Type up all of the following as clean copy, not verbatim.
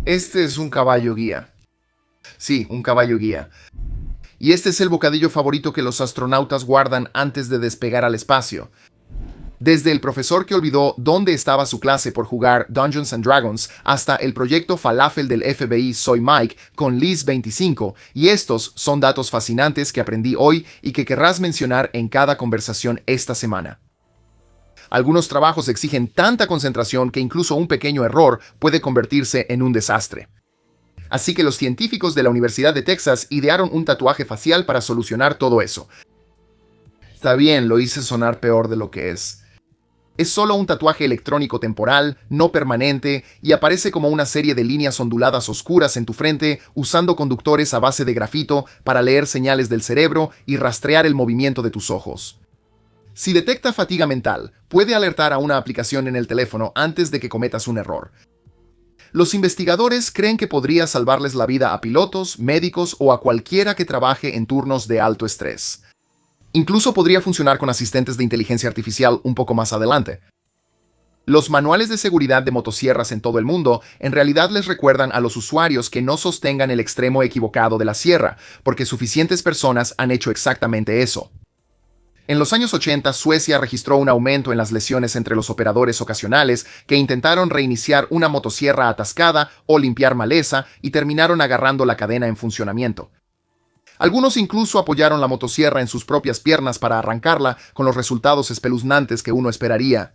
Este es un caballo guía. Sí, un caballo guía. Y este es el bocadillo favorito que los astronautas guardan antes de despegar al espacio. Desde el profesor que olvidó dónde estaba su clase por jugar Dungeons and Dragons hasta el proyecto Falafel del FBI Soy Mike con Liz 25, y estos son datos fascinantes que aprendí hoy y que querrás mencionar en cada conversación esta semana. Algunos trabajos exigen tanta concentración que incluso un pequeño error puede convertirse en un desastre. Así que los científicos de la Universidad de Texas idearon un tatuaje facial para solucionar todo eso. Está bien, lo hice sonar peor de lo que es. Es solo un tatuaje electrónico temporal, no permanente, y aparece como una serie de líneas onduladas oscuras en tu frente usando conductores a base de grafito para leer señales del cerebro y rastrear el movimiento de tus ojos. Si detecta fatiga mental, puede alertar a una aplicación en el teléfono antes de que cometas un error. Los investigadores creen que podría salvarles la vida a pilotos, médicos o a cualquiera que trabaje en turnos de alto estrés. Incluso podría funcionar con asistentes de inteligencia artificial un poco más adelante. Los manuales de seguridad de motosierras en todo el mundo en realidad les recuerdan a los usuarios que no sostengan el extremo equivocado de la sierra, porque suficientes personas han hecho exactamente eso. En los años 80, Suecia registró un aumento en las lesiones entre los operadores ocasionales que intentaron reiniciar una motosierra atascada o limpiar maleza y terminaron agarrando la cadena en funcionamiento. Algunos incluso apoyaron la motosierra en sus propias piernas para arrancarla, con los resultados espeluznantes que uno esperaría.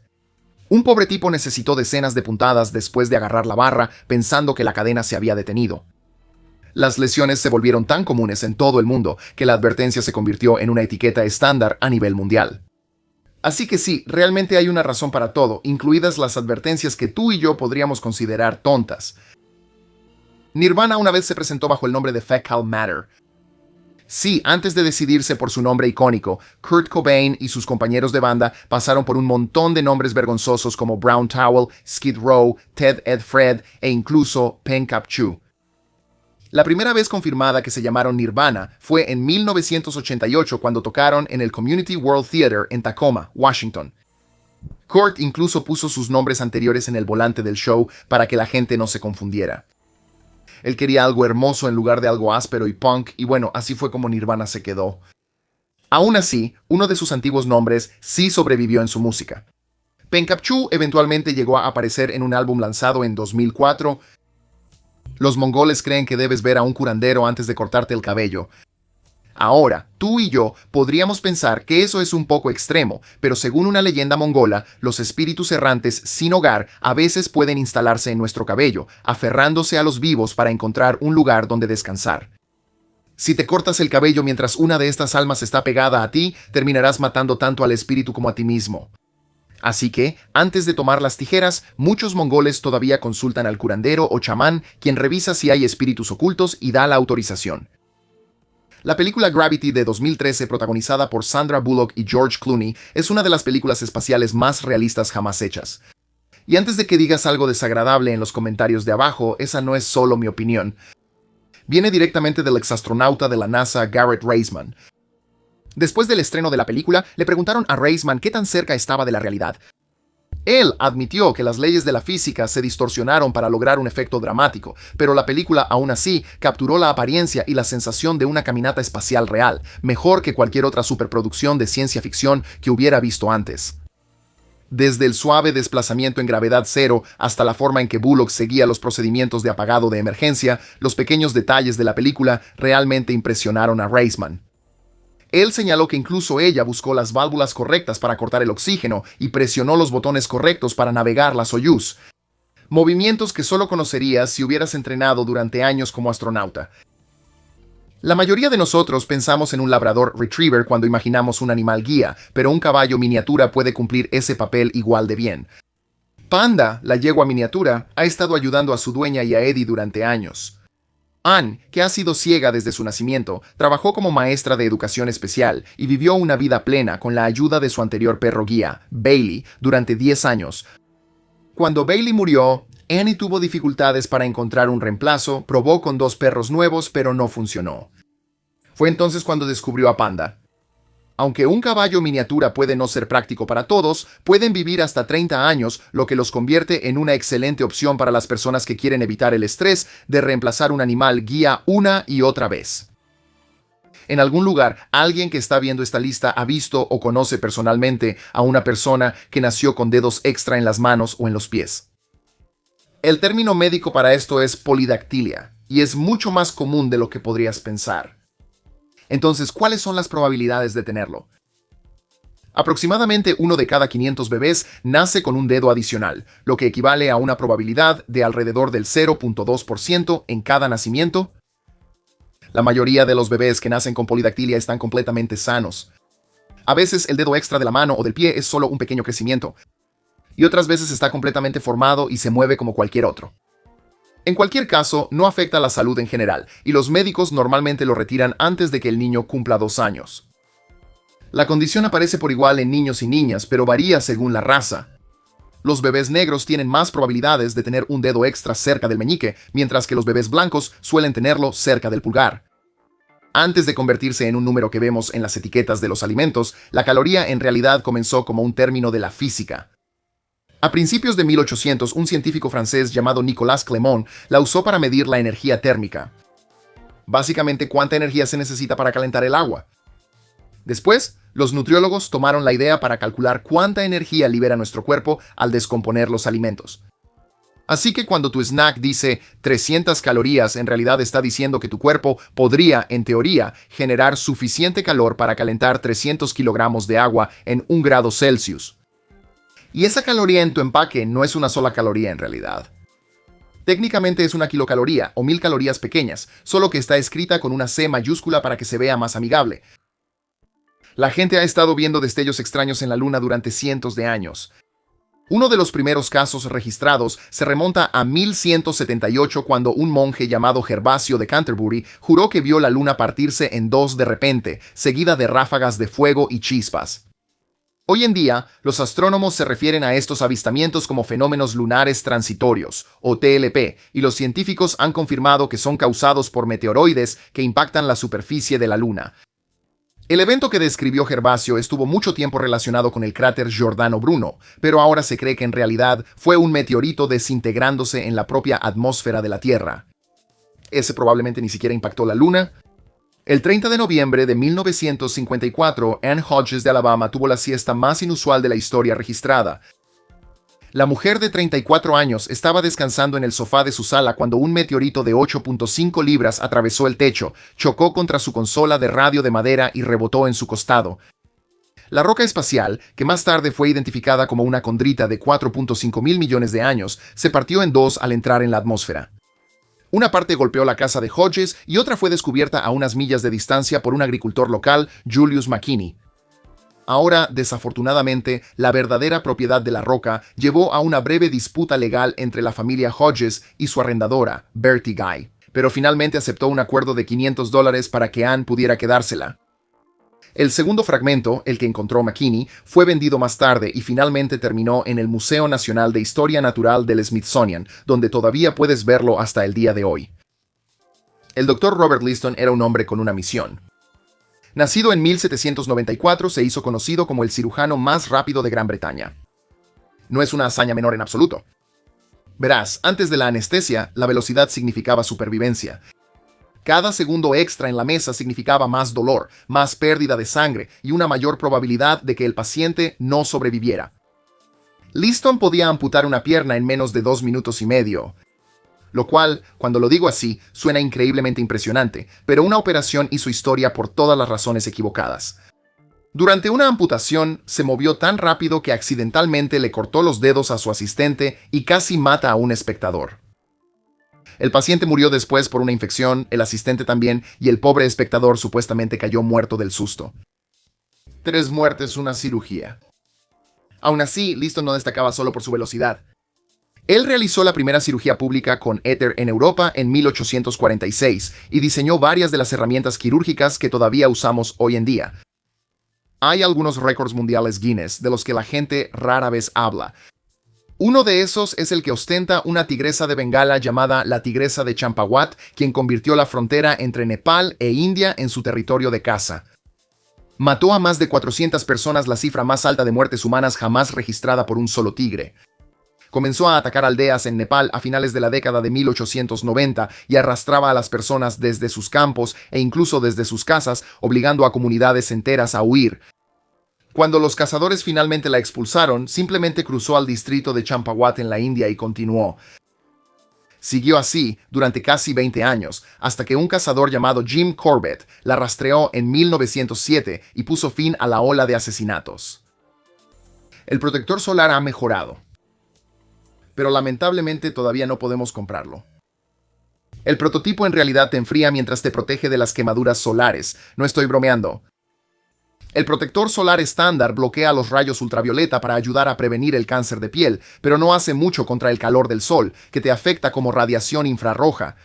Un pobre tipo necesitó decenas de puntadas después de agarrar la barra, pensando que la cadena se había detenido. Las lesiones se volvieron tan comunes en todo el mundo que la advertencia se convirtió en una etiqueta estándar a nivel mundial. Así que sí, realmente hay una razón para todo, incluidas las advertencias que tú y yo podríamos considerar tontas. Nirvana una vez se presentó bajo el nombre de Fecal Matter. Sí, antes de decidirse por su nombre icónico, Kurt Cobain y sus compañeros de banda pasaron por un montón de nombres vergonzosos como Brown Towel, Skid Row, Ted Ed Fred e incluso Pen Cap Chu. La primera vez confirmada que se llamaron Nirvana fue en 1988 cuando tocaron en el Community World Theater en Tacoma, Washington. Kurt incluso puso sus nombres anteriores en el volante del show para que la gente no se confundiera. Él quería algo hermoso en lugar de algo áspero y punk, y bueno, así fue como Nirvana se quedó. Aún así, uno de sus antiguos nombres sí sobrevivió en su música. Pen Cap Chu eventualmente llegó a aparecer en un álbum lanzado en 2004. Los mongoles creen que debes ver a un curandero antes de cortarte el cabello. Ahora, tú y yo podríamos pensar que eso es un poco extremo, pero según una leyenda mongola, los espíritus errantes sin hogar a veces pueden instalarse en nuestro cabello, aferrándose a los vivos para encontrar un lugar donde descansar. Si te cortas el cabello mientras una de estas almas está pegada a ti, terminarás matando tanto al espíritu como a ti mismo. Así que, antes de tomar las tijeras, muchos mongoles todavía consultan al curandero o chamán, quien revisa si hay espíritus ocultos y da la autorización. La película Gravity de 2013, protagonizada por Sandra Bullock y George Clooney, es una de las películas espaciales más realistas jamás hechas. Y antes de que digas algo desagradable en los comentarios de abajo, esa no es solo mi opinión. Viene directamente del exastronauta de la NASA Garrett Reisman. Después del estreno de la película, le preguntaron a Reisman qué tan cerca estaba de la realidad. Él admitió que las leyes de la física se distorsionaron para lograr un efecto dramático, pero la película aún así capturó la apariencia y la sensación de una caminata espacial real, mejor que cualquier otra superproducción de ciencia ficción que hubiera visto antes. Desde el suave desplazamiento en gravedad cero hasta la forma en que Bullock seguía los procedimientos de apagado de emergencia, los pequeños detalles de la película realmente impresionaron a Reisman. Él señaló que incluso ella buscó las válvulas correctas para cortar el oxígeno y presionó los botones correctos para navegar la Soyuz. Movimientos que solo conocerías si hubieras entrenado durante años como astronauta. La mayoría de nosotros pensamos en un labrador retriever cuando imaginamos un animal guía, pero un caballo miniatura puede cumplir ese papel igual de bien. Panda, la yegua miniatura, ha estado ayudando a su dueña y a Eddie durante años. Anne, que ha sido ciega desde su nacimiento, trabajó como maestra de educación especial y vivió una vida plena con la ayuda de su anterior perro guía, Bailey, durante 10 años. Cuando Bailey murió, Annie tuvo dificultades para encontrar un reemplazo, probó con 2 perros nuevos, pero no funcionó. Fue entonces cuando descubrió a Panda. Aunque un caballo miniatura puede no ser práctico para todos, pueden vivir hasta 30 años, lo que los convierte en una excelente opción para las personas que quieren evitar el estrés de reemplazar un animal guía una y otra vez. En algún lugar, alguien que está viendo esta lista ha visto o conoce personalmente a una persona que nació con dedos extra en las manos o en los pies. El término médico para esto es polidactilia, y es mucho más común de lo que podrías pensar. Entonces, ¿cuáles son las probabilidades de tenerlo? Aproximadamente 1 de cada 500 bebés nace con un dedo adicional, lo que equivale a una probabilidad de alrededor del 0.2% en cada nacimiento. La mayoría de los bebés que nacen con polidactilia están completamente sanos. A veces el dedo extra de la mano o del pie es solo un pequeño crecimiento, y otras veces está completamente formado y se mueve como cualquier otro. En cualquier caso, no afecta a la salud en general, y los médicos normalmente lo retiran antes de que el niño cumpla 2 años. La condición aparece por igual en niños y niñas, pero varía según la raza. Los bebés negros tienen más probabilidades de tener un dedo extra cerca del meñique, mientras que los bebés blancos suelen tenerlo cerca del pulgar. Antes de convertirse en un número que vemos en las etiquetas de los alimentos, la caloría en realidad comenzó como un término de la física. A principios de 1800, un científico francés llamado Nicolas Clément la usó para medir la energía térmica. Básicamente, cuánta energía se necesita para calentar el agua. Después, los nutriólogos tomaron la idea para calcular cuánta energía libera nuestro cuerpo al descomponer los alimentos. Así que cuando tu snack dice 300 calorías, en realidad está diciendo que tu cuerpo podría, en teoría, generar suficiente calor para calentar 300 kilogramos de agua en 1 grado Celsius. Y esa caloría en tu empaque no es una sola caloría en realidad. Técnicamente es una kilocaloría o 1000 calorías pequeñas, solo que está escrita con una C mayúscula para que se vea más amigable. La gente ha estado viendo destellos extraños en la Luna durante cientos de años. Uno de los primeros casos registrados se remonta a 1178 cuando un monje llamado Gervasio de Canterbury juró que vio la Luna partirse en dos de repente, seguida de ráfagas de fuego y chispas. Hoy en día, los astrónomos se refieren a estos avistamientos como fenómenos lunares transitorios, o TLP, y los científicos han confirmado que son causados por meteoroides que impactan la superficie de la Luna. El evento que describió Gervasio estuvo mucho tiempo relacionado con el cráter Giordano Bruno, pero ahora se cree que en realidad fue un meteorito desintegrándose en la propia atmósfera de la Tierra. Ese probablemente ni siquiera impactó la Luna. El 30 de noviembre de 1954, Ann Hodges de Alabama tuvo la siesta más inusual de la historia registrada. La mujer de 34 años estaba descansando en el sofá de su sala cuando un meteorito de 8.5 libras atravesó el techo, chocó contra su consola de radio de madera y rebotó en su costado. La roca espacial, que más tarde fue identificada como una condrita de 4.5 mil millones de años, se partió en dos al entrar en la atmósfera. Una parte golpeó la casa de Hodges y otra fue descubierta a unas millas de distancia por un agricultor local, Julius McKinney. Ahora, desafortunadamente, la verdadera propiedad de la roca llevó a una breve disputa legal entre la familia Hodges y su arrendadora, Bertie Guy, pero finalmente aceptó un acuerdo de $500 para que Ann pudiera quedársela. El segundo fragmento, el que encontró McKinney, fue vendido más tarde y finalmente terminó en el Museo Nacional de Historia Natural del Smithsonian, donde todavía puedes verlo hasta el día de hoy. El Dr. Robert Liston era un hombre con una misión. Nacido en 1794, se hizo conocido como el cirujano más rápido de Gran Bretaña. No es una hazaña menor en absoluto. Verás, antes de la anestesia, la velocidad significaba supervivencia. Cada segundo extra en la mesa significaba más dolor, más pérdida de sangre y una mayor probabilidad de que el paciente no sobreviviera. Liston podía amputar una pierna en menos de 2 minutos y medio, lo cual, cuando lo digo así, suena increíblemente impresionante, pero una operación hizo historia por todas las razones equivocadas. Durante una amputación, se movió tan rápido que accidentalmente le cortó los dedos a su asistente y casi mata a un espectador. El paciente murió después por una infección, el asistente también, y el pobre espectador supuestamente cayó muerto del susto. 3 muertes, una cirugía. Aún así, Liston no destacaba solo por su velocidad. Él realizó la primera cirugía pública con éter en Europa en 1846 y diseñó varias de las herramientas quirúrgicas que todavía usamos hoy en día. Hay algunos récords mundiales Guinness de los que la gente rara vez habla. Uno de esos es el que ostenta una tigresa de Bengala llamada la tigresa de Champawat, quien convirtió la frontera entre Nepal e India en su territorio de caza. Mató a más de 400 personas, la cifra más alta de muertes humanas jamás registrada por un solo tigre. Comenzó a atacar aldeas en Nepal a finales de la década de 1890 y arrastraba a las personas desde sus campos e incluso desde sus casas, obligando a comunidades enteras a huir. Cuando los cazadores finalmente la expulsaron, simplemente cruzó al distrito de Champawat en la India y continuó. Siguió así durante casi 20 años, hasta que un cazador llamado Jim Corbett la rastreó en 1907 y puso fin a la ola de asesinatos. El protector solar ha mejorado, pero lamentablemente todavía no podemos comprarlo. El prototipo en realidad te enfría mientras te protege de las quemaduras solares, no estoy bromeando. El protector solar estándar bloquea los rayos ultravioleta para ayudar a prevenir el cáncer de piel, pero no hace mucho contra el calor del sol, que te afecta como radiación infrarroja.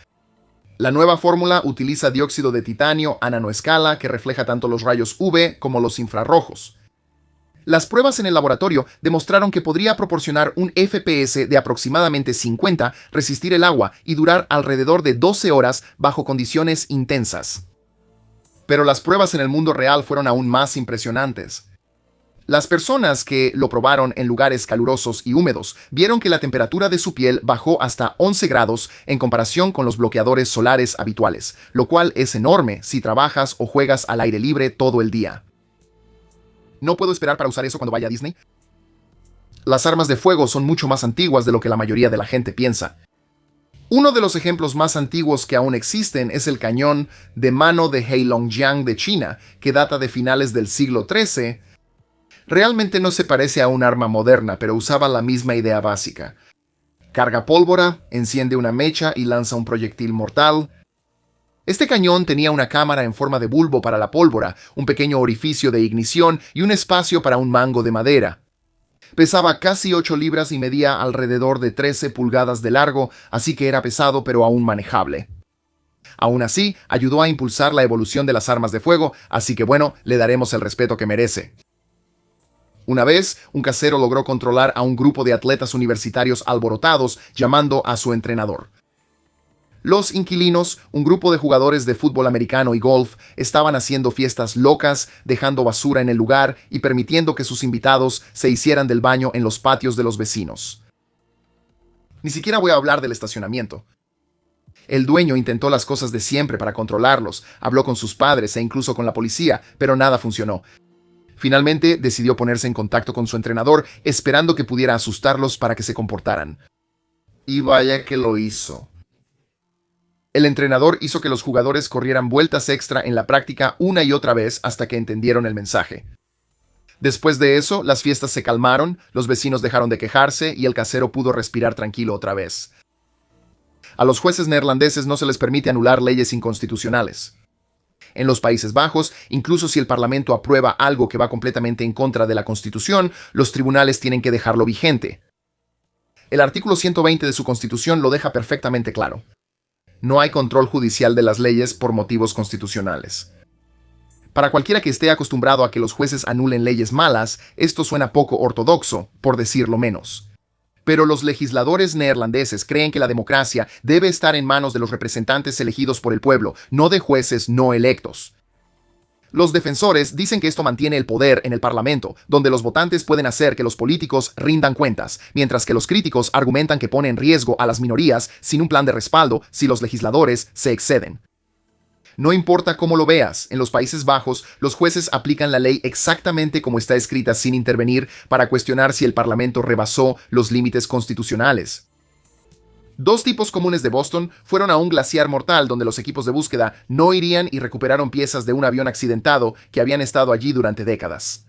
La nueva fórmula utiliza dióxido de titanio a nanoescala que refleja tanto los rayos UV como los infrarrojos. Las pruebas en el laboratorio demostraron que podría proporcionar un FPS de aproximadamente 50, resistir el agua y durar alrededor de 12 horas bajo condiciones intensas. Pero las pruebas en el mundo real fueron aún más impresionantes. Las personas que lo probaron en lugares calurosos y húmedos vieron que la temperatura de su piel bajó hasta 11 grados en comparación con los bloqueadores solares habituales, lo cual es enorme si trabajas o juegas al aire libre todo el día. No puedo esperar para usar eso cuando vaya a Disney. Las armas de fuego son mucho más antiguas de lo que la mayoría de la gente piensa. Uno de los ejemplos más antiguos que aún existen es el cañón de mano de Heilongjiang de China, que data de finales del siglo XIII. Realmente no se parece a un arma moderna, pero usaba la misma idea básica. Carga pólvora, enciende una mecha y lanza un proyectil mortal. Este cañón tenía una cámara en forma de bulbo para la pólvora, un pequeño orificio de ignición y un espacio para un mango de madera. Pesaba casi 8 libras y medía alrededor de 13 pulgadas de largo, así que era pesado pero aún manejable. Aún así, ayudó a impulsar la evolución de las armas de fuego, así que bueno, le daremos el respeto que merece. Una vez, un casero logró controlar a un grupo de atletas universitarios alborotados, llamando a su entrenador. Los inquilinos, un grupo de jugadores de fútbol americano y golf, estaban haciendo fiestas locas, dejando basura en el lugar y permitiendo que sus invitados se hicieran del baño en los patios de los vecinos. Ni siquiera voy a hablar del estacionamiento. El dueño intentó las cosas de siempre para controlarlos, habló con sus padres e incluso con la policía, pero nada funcionó. Finalmente decidió ponerse en contacto con su entrenador, esperando que pudiera asustarlos para que se comportaran. Y vaya que lo hizo. El entrenador hizo que los jugadores corrieran vueltas extra en la práctica una y otra vez hasta que entendieron el mensaje. Después de eso, las fiestas se calmaron, los vecinos dejaron de quejarse y el casero pudo respirar tranquilo otra vez. A los jueces neerlandeses no se les permite anular leyes inconstitucionales. En los Países Bajos, incluso si el Parlamento aprueba algo que va completamente en contra de la Constitución, los tribunales tienen que dejarlo vigente. El artículo 120 de su Constitución lo deja perfectamente claro. No hay control judicial de las leyes por motivos constitucionales. Para cualquiera que esté acostumbrado a que los jueces anulen leyes malas, esto suena poco ortodoxo, por decirlo menos. Pero los legisladores neerlandeses creen que la democracia debe estar en manos de los representantes elegidos por el pueblo, no de jueces no electos. Los defensores dicen que esto mantiene el poder en el Parlamento, donde los votantes pueden hacer que los políticos rindan cuentas, mientras que los críticos argumentan que pone en riesgo a las minorías sin un plan de respaldo si los legisladores se exceden. No importa cómo lo veas, en los Países Bajos, los jueces aplican la ley exactamente como está escrita sin intervenir para cuestionar si el Parlamento rebasó los límites constitucionales. Dos tipos comunes de Boston fueron a un glaciar mortal donde los equipos de búsqueda no irían y recuperaron piezas de un avión accidentado que habían estado allí durante décadas.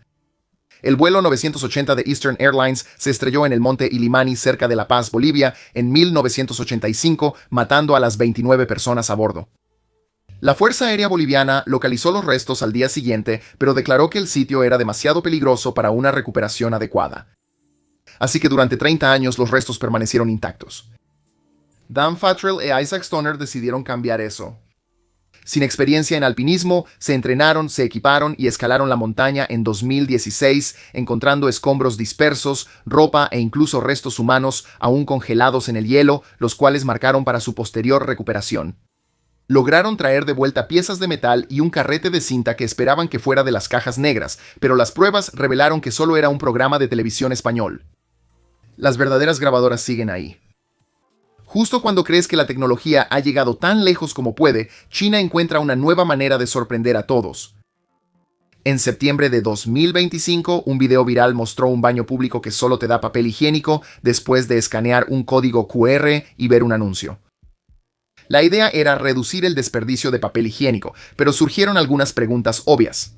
El vuelo 980 de Eastern Airlines se estrelló en el monte Illimani cerca de La Paz, Bolivia, en 1985, matando a las 29 personas a bordo. La Fuerza Aérea Boliviana localizó los restos al día siguiente, pero declaró que el sitio era demasiado peligroso para una recuperación adecuada. Así que durante 30 años los restos permanecieron intactos. Dan Fattrell e Isaac Stoner decidieron cambiar eso. Sin experiencia en alpinismo, se entrenaron, se equiparon y escalaron la montaña en 2016, encontrando escombros dispersos, ropa e incluso restos humanos aún congelados en el hielo, los cuales marcaron para su posterior recuperación. Lograron traer de vuelta piezas de metal y un carrete de cinta que esperaban que fuera de las cajas negras, pero las pruebas revelaron que solo era un programa de televisión español. Las verdaderas grabadoras siguen ahí. Justo cuando crees que la tecnología ha llegado tan lejos como puede, China encuentra una nueva manera de sorprender a todos. En septiembre de 2025, un video viral mostró un baño público que solo te da papel higiénico después de escanear un código QR y ver un anuncio. La idea era reducir el desperdicio de papel higiénico, pero surgieron algunas preguntas obvias.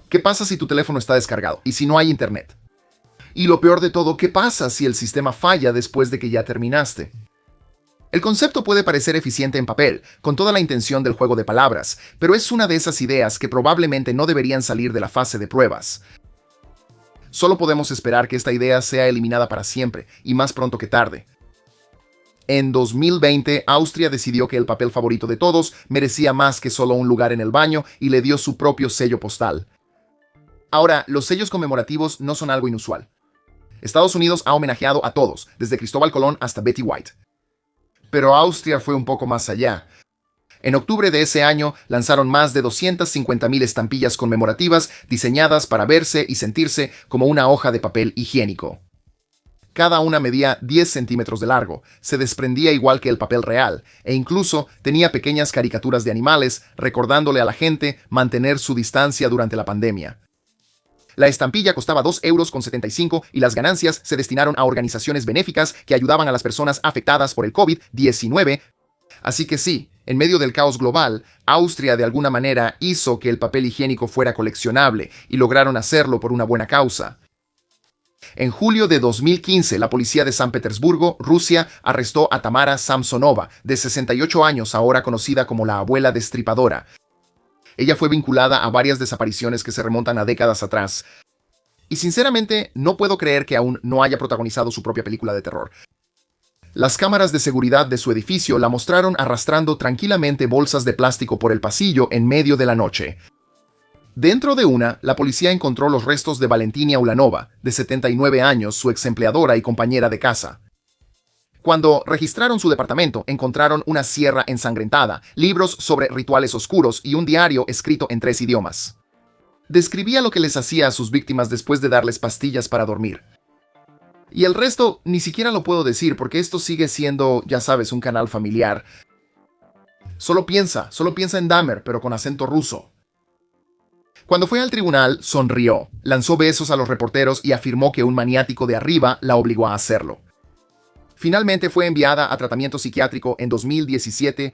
¿Qué pasa si tu teléfono está descargado y si no hay internet? Y lo peor de todo, ¿qué pasa si el sistema falla después de que ya terminaste? El concepto puede parecer eficiente en papel, con toda la intención del juego de palabras, pero es una de esas ideas que probablemente no deberían salir de la fase de pruebas. Solo podemos esperar que esta idea sea eliminada para siempre, y más pronto que tarde. En 2020, Austria decidió que el papel favorito de todos merecía más que solo un lugar en el baño y le dio su propio sello postal. Ahora, los sellos conmemorativos no son algo inusual. Estados Unidos ha homenajeado a todos, desde Cristóbal Colón hasta Betty White. Pero Austria fue un poco más allá. En octubre de ese año lanzaron más de 250.000 estampillas conmemorativas diseñadas para verse y sentirse como una hoja de papel higiénico. Cada una medía 10 centímetros de largo, se desprendía igual que el papel real, e incluso tenía pequeñas caricaturas de animales recordándole a la gente mantener su distancia durante la pandemia. La estampilla costaba 2,75 € y las ganancias se destinaron a organizaciones benéficas que ayudaban a las personas afectadas por el COVID-19. Así que sí, en medio del caos global, Austria de alguna manera hizo que el papel higiénico fuera coleccionable y lograron hacerlo por una buena causa. En julio de 2015, la policía de San Petersburgo, Rusia, arrestó a Tamara Samsonova, de 68 años, ahora conocida como la abuela destripadora. Ella fue vinculada a varias desapariciones que se remontan a décadas atrás. Y sinceramente, no puedo creer que aún no haya protagonizado su propia película de terror. Las cámaras de seguridad de su edificio la mostraron arrastrando tranquilamente bolsas de plástico por el pasillo en medio de la noche. Dentro de una, la policía encontró los restos de Valentina Ulanova, de 79 años, su ex-empleadora y compañera de casa. Cuando registraron su departamento, encontraron una sierra ensangrentada, libros sobre rituales oscuros y un diario escrito en 3 idiomas. Describía lo que les hacía a sus víctimas después de darles pastillas para dormir. Y el resto ni siquiera lo puedo decir porque esto sigue siendo, ya sabes, un canal familiar. Solo piensa en Dahmer, pero con acento ruso. Cuando fue al tribunal, sonrió, lanzó besos a los reporteros y afirmó que un maniático de arriba la obligó a hacerlo. Finalmente fue enviada a tratamiento psiquiátrico en 2017.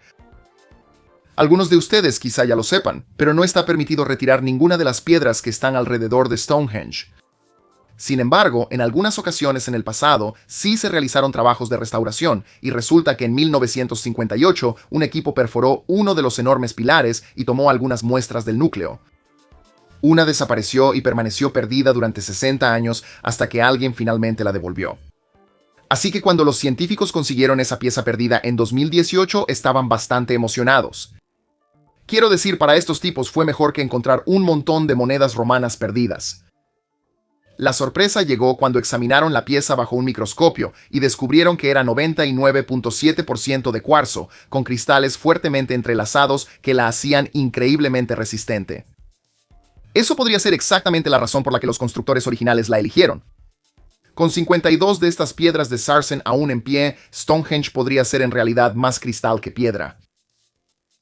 Algunos de ustedes quizá ya lo sepan, pero no está permitido retirar ninguna de las piedras que están alrededor de Stonehenge. Sin embargo, en algunas ocasiones en el pasado sí se realizaron trabajos de restauración y resulta que en 1958 un equipo perforó uno de los enormes pilares y tomó algunas muestras del núcleo. Una desapareció y permaneció perdida durante 60 años hasta que alguien finalmente la devolvió. Así que cuando los científicos consiguieron esa pieza perdida en 2018, estaban bastante emocionados. Quiero decir, para estos tipos fue mejor que encontrar un montón de monedas romanas perdidas. La sorpresa llegó cuando examinaron la pieza bajo un microscopio y descubrieron que era 99,7% de cuarzo, con cristales fuertemente entrelazados que la hacían increíblemente resistente. Eso podría ser exactamente la razón por la que los constructores originales la eligieron. Con 52 de estas piedras de Sarsen aún en pie, Stonehenge podría ser en realidad más cristal que piedra.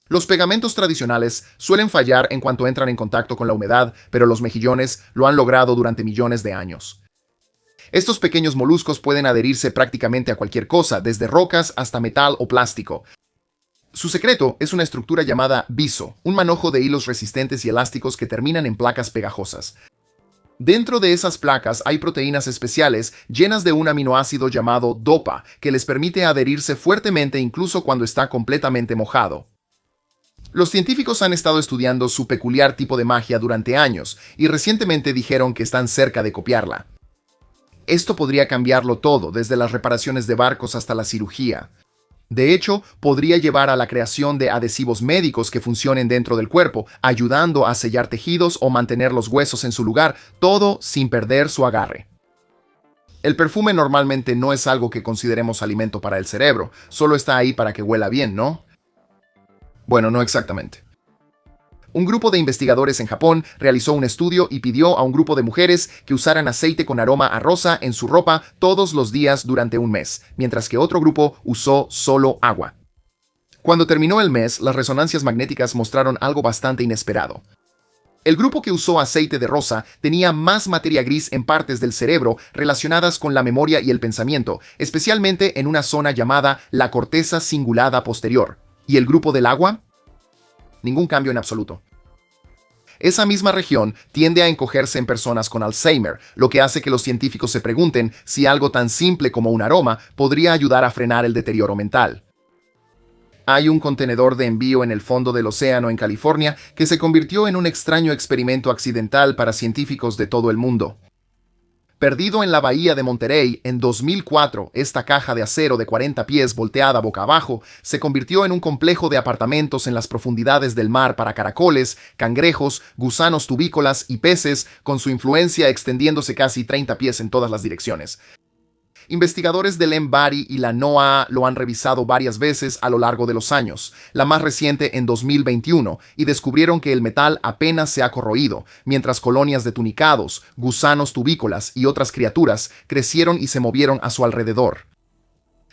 Los pegamentos tradicionales suelen fallar en cuanto entran en contacto con la humedad, pero los mejillones lo han logrado durante millones de años. Estos pequeños moluscos pueden adherirse prácticamente a cualquier cosa, desde rocas hasta metal o plástico. Su secreto es una estructura llamada viso, un manojo de hilos resistentes y elásticos que terminan en placas pegajosas. Dentro de esas placas hay proteínas especiales llenas de un aminoácido llamado DOPA, que les permite adherirse fuertemente incluso cuando está completamente mojado. Los científicos han estado estudiando su peculiar tipo de magia durante años y recientemente dijeron que están cerca de copiarla. Esto podría cambiarlo todo, desde las reparaciones de barcos hasta la cirugía. De hecho, podría llevar a la creación de adhesivos médicos que funcionen dentro del cuerpo, ayudando a sellar tejidos o mantener los huesos en su lugar, todo sin perder su agarre. El perfume normalmente no es algo que consideremos alimento para el cerebro, solo está ahí para que huela bien, ¿no? Bueno, no exactamente. Un grupo de investigadores en Japón realizó un estudio y pidió a un grupo de mujeres que usaran aceite con aroma a rosa en su ropa todos los días durante un mes, mientras que otro grupo usó solo agua. Cuando terminó el mes, las resonancias magnéticas mostraron algo bastante inesperado. El grupo que usó aceite de rosa tenía más materia gris en partes del cerebro relacionadas con la memoria y el pensamiento, especialmente en una zona llamada la corteza cingulada posterior. ¿Y el grupo del agua? Ningún cambio en absoluto. Esa misma región tiende a encogerse en personas con Alzheimer, lo que hace que los científicos se pregunten si algo tan simple como un aroma podría ayudar a frenar el deterioro mental. Hay un contenedor de envío en el fondo del océano en California que se convirtió en un extraño experimento accidental para científicos de todo el mundo. Perdido en la bahía de Monterey en 2004, esta caja de acero de 40 pies volteada boca abajo se convirtió en un complejo de apartamentos en las profundidades del mar para caracoles, cangrejos, gusanos tubícolas y peces, con su influencia extendiéndose casi 30 pies en todas las direcciones. Investigadores del MBARI y la NOAA lo han revisado varias veces a lo largo de los años, la más reciente en 2021, y descubrieron que el metal apenas se ha corroído, mientras colonias de tunicados, gusanos tubícolas y otras criaturas crecieron y se movieron a su alrededor.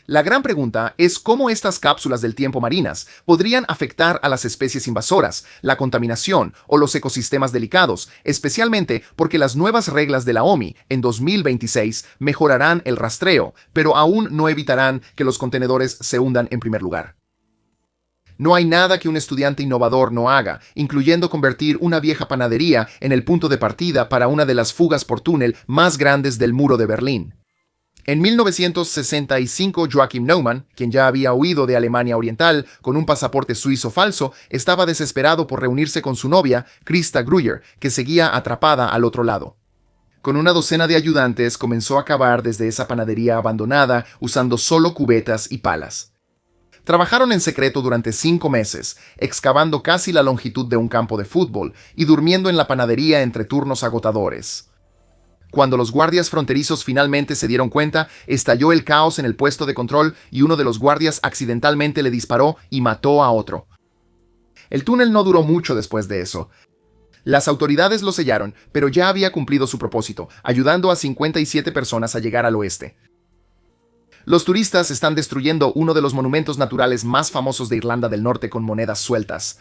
La gran pregunta es cómo estas cápsulas del tiempo marinas podrían afectar a las especies invasoras, la contaminación o los ecosistemas delicados, especialmente porque las nuevas reglas de la OMI en 2026 mejorarán el rastreo, pero aún no evitarán que los contenedores se hundan en primer lugar. No hay nada que un estudiante innovador no haga, incluyendo convertir una vieja panadería en el punto de partida para una de las fugas por túnel más grandes del muro de Berlín. En 1965, Joachim Neumann, quien ya había huido de Alemania Oriental con un pasaporte suizo falso, estaba desesperado por reunirse con su novia, Christa Grüyer, que seguía atrapada al otro lado. Con una docena de ayudantes, comenzó a cavar desde esa panadería abandonada usando solo cubetas y palas. Trabajaron en secreto durante 5 meses, excavando casi la longitud de un campo de fútbol y durmiendo en la panadería entre turnos agotadores. Cuando los guardias fronterizos finalmente se dieron cuenta, estalló el caos en el puesto de control y uno de los guardias accidentalmente le disparó y mató a otro. El túnel no duró mucho después de eso. Las autoridades lo sellaron, pero ya había cumplido su propósito, ayudando a 57 personas a llegar al oeste. Los turistas están destruyendo uno de los monumentos naturales más famosos de Irlanda del Norte con monedas sueltas.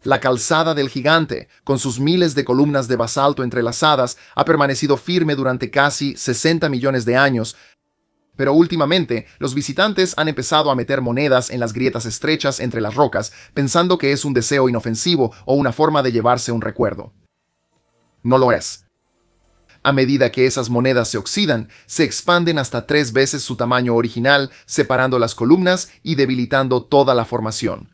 La calzada del gigante, con sus miles de columnas de basalto entrelazadas, ha permanecido firme durante casi 60 millones de años, pero últimamente los visitantes han empezado a meter monedas en las grietas estrechas entre las rocas, pensando que es un deseo inofensivo o una forma de llevarse un recuerdo. No lo es. A medida que esas monedas se oxidan, se expanden hasta 3 veces su tamaño original, separando las columnas y debilitando toda la formación.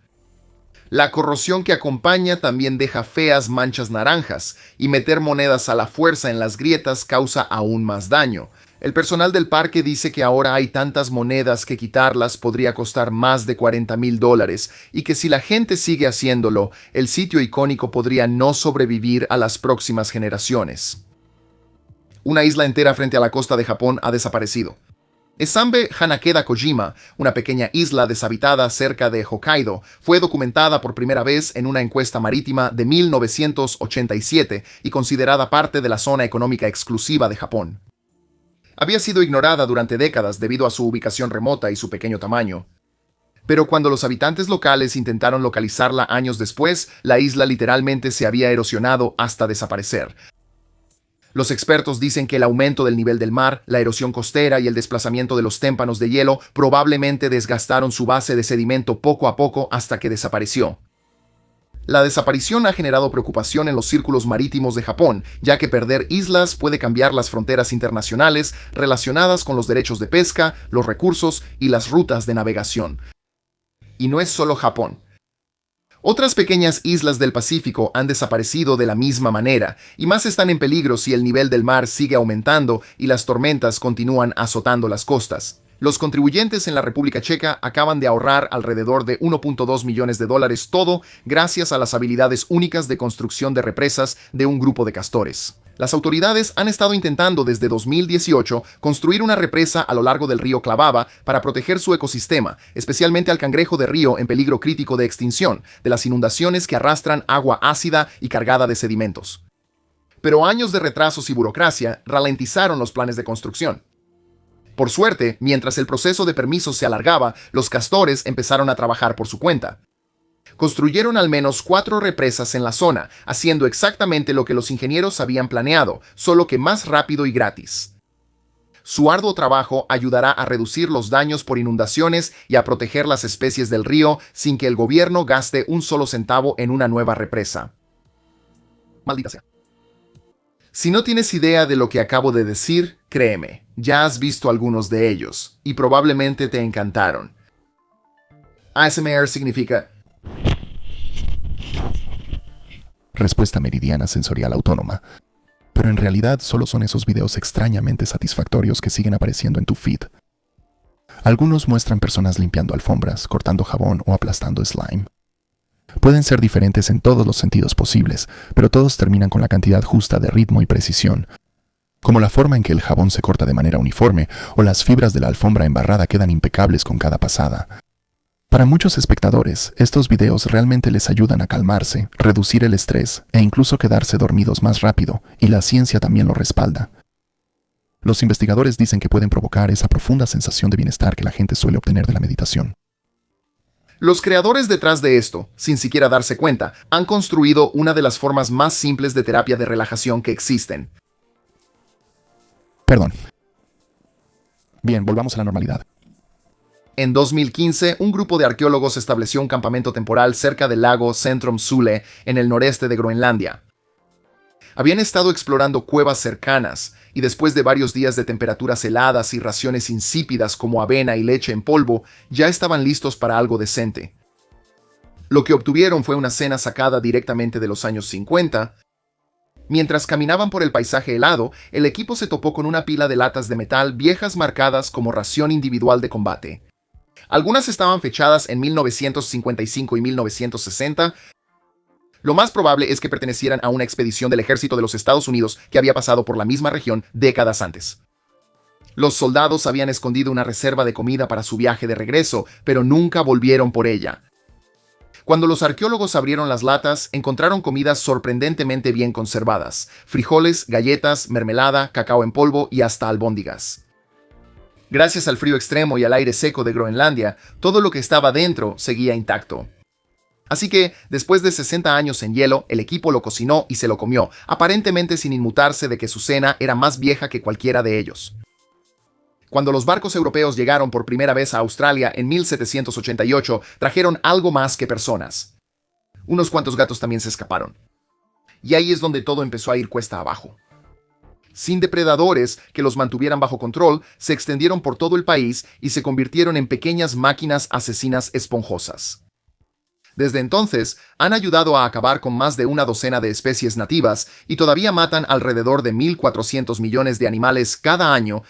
La corrosión que acompaña también deja feas manchas naranjas, y meter monedas a la fuerza en las grietas causa aún más daño. El personal del parque dice que ahora hay tantas monedas que quitarlas podría costar más de $40,000 y que si la gente sigue haciéndolo, el sitio icónico podría no sobrevivir a las próximas generaciones. Una isla entera frente a la costa de Japón ha desaparecido. Esambe Hanakeda Kojima, una pequeña isla deshabitada cerca de Hokkaido, fue documentada por primera vez en una encuesta marítima de 1987 y considerada parte de la zona económica exclusiva de Japón. Había sido ignorada durante décadas debido a su ubicación remota y su pequeño tamaño. Pero cuando los habitantes locales intentaron localizarla años después, la isla literalmente se había erosionado hasta desaparecer. Los expertos dicen que el aumento del nivel del mar, la erosión costera y el desplazamiento de los témpanos de hielo probablemente desgastaron su base de sedimento poco a poco hasta que desapareció. La desaparición ha generado preocupación en los círculos marítimos de Japón, ya que perder islas puede cambiar las fronteras internacionales relacionadas con los derechos de pesca, los recursos y las rutas de navegación. Y no es solo Japón. Otras pequeñas islas del Pacífico han desaparecido de la misma manera, y más están en peligro si el nivel del mar sigue aumentando y las tormentas continúan azotando las costas. Los contribuyentes en la República Checa acaban de ahorrar alrededor de $1.2 millones, todo gracias a las habilidades únicas de construcción de represas de un grupo de castores. Las autoridades han estado intentando desde 2018 construir una represa a lo largo del río Clavaba para proteger su ecosistema, especialmente al cangrejo de río en peligro crítico de extinción, de las inundaciones que arrastran agua ácida y cargada de sedimentos. Pero años de retrasos y burocracia ralentizaron los planes de construcción. Por suerte, mientras el proceso de permisos se alargaba, los castores empezaron a trabajar por su cuenta. Construyeron al menos 4 represas en la zona, haciendo exactamente lo que los ingenieros habían planeado, solo que más rápido y gratis. Su arduo trabajo ayudará a reducir los daños por inundaciones y a proteger las especies del río sin que el gobierno gaste un solo centavo en una nueva represa. Maldita sea. Si no tienes idea de lo que acabo de decir, créeme, ya has visto algunos de ellos, y probablemente te encantaron. ASMR significa respuesta meridiana sensorial autónoma. Pero en realidad solo son esos videos extrañamente satisfactorios que siguen apareciendo en tu feed. Algunos muestran personas limpiando alfombras, cortando jabón o aplastando slime. Pueden ser diferentes en todos los sentidos posibles, pero todos terminan con la cantidad justa de ritmo y precisión, como la forma en que el jabón se corta de manera uniforme o las fibras de la alfombra embarrada quedan impecables con cada pasada. Para muchos espectadores, estos videos realmente les ayudan a calmarse, reducir el estrés e incluso quedarse dormidos más rápido, y la ciencia también lo respalda. Los investigadores dicen que pueden provocar esa profunda sensación de bienestar que la gente suele obtener de la meditación. Los creadores detrás de esto, sin siquiera darse cuenta, han construido una de las formas más simples de terapia de relajación que existen. Perdón. Bien, volvamos a la normalidad. En 2015, un grupo de arqueólogos estableció un campamento temporal cerca del lago Centrum Sule, en el noreste de Groenlandia. Habían estado explorando cuevas cercanas, y después de varios días de temperaturas heladas y raciones insípidas como avena y leche en polvo, ya estaban listos para algo decente. Lo que obtuvieron fue una cena sacada directamente de los años 50. Mientras caminaban por el paisaje helado, el equipo se topó con una pila de latas de metal viejas marcadas como ración individual de combate. Algunas estaban fechadas en 1955 y 1960. Lo más probable es que pertenecieran a una expedición del ejército de los Estados Unidos que había pasado por la misma región décadas antes. Los soldados habían escondido una reserva de comida para su viaje de regreso, pero nunca volvieron por ella. Cuando los arqueólogos abrieron las latas, encontraron comidas sorprendentemente bien conservadas: frijoles, galletas, mermelada, cacao en polvo y hasta albóndigas. Gracias al frío extremo y al aire seco de Groenlandia, todo lo que estaba dentro seguía intacto. Así que, después de 60 años en hielo, el equipo lo cocinó y se lo comió, aparentemente sin inmutarse de que su cena era más vieja que cualquiera de ellos. Cuando los barcos europeos llegaron por primera vez a Australia en 1788, trajeron algo más que personas. Unos cuantos gatos también se escaparon. Y ahí es donde todo empezó a ir cuesta abajo. Sin depredadores que los mantuvieran bajo control, se extendieron por todo el país y se convirtieron en pequeñas máquinas asesinas esponjosas. Desde entonces, han ayudado a acabar con más de una docena de especies nativas y todavía matan alrededor de 1.400 millones de animales cada año.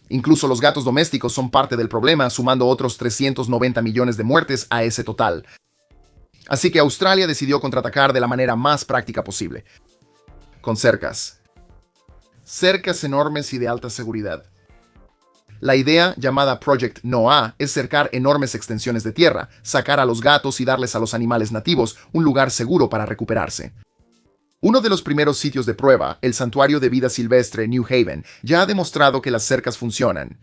Incluso los gatos domésticos son parte del problema, sumando otros 390 millones de muertes a ese total. Así que Australia decidió contraatacar de la manera más práctica posible, con cercas. Cercas enormes y de alta seguridad. La idea, llamada Project Noah, es cercar enormes extensiones de tierra, sacar a los gatos y darles a los animales nativos un lugar seguro para recuperarse. Uno de los primeros sitios de prueba, el Santuario de Vida Silvestre New Haven, ya ha demostrado que las cercas funcionan.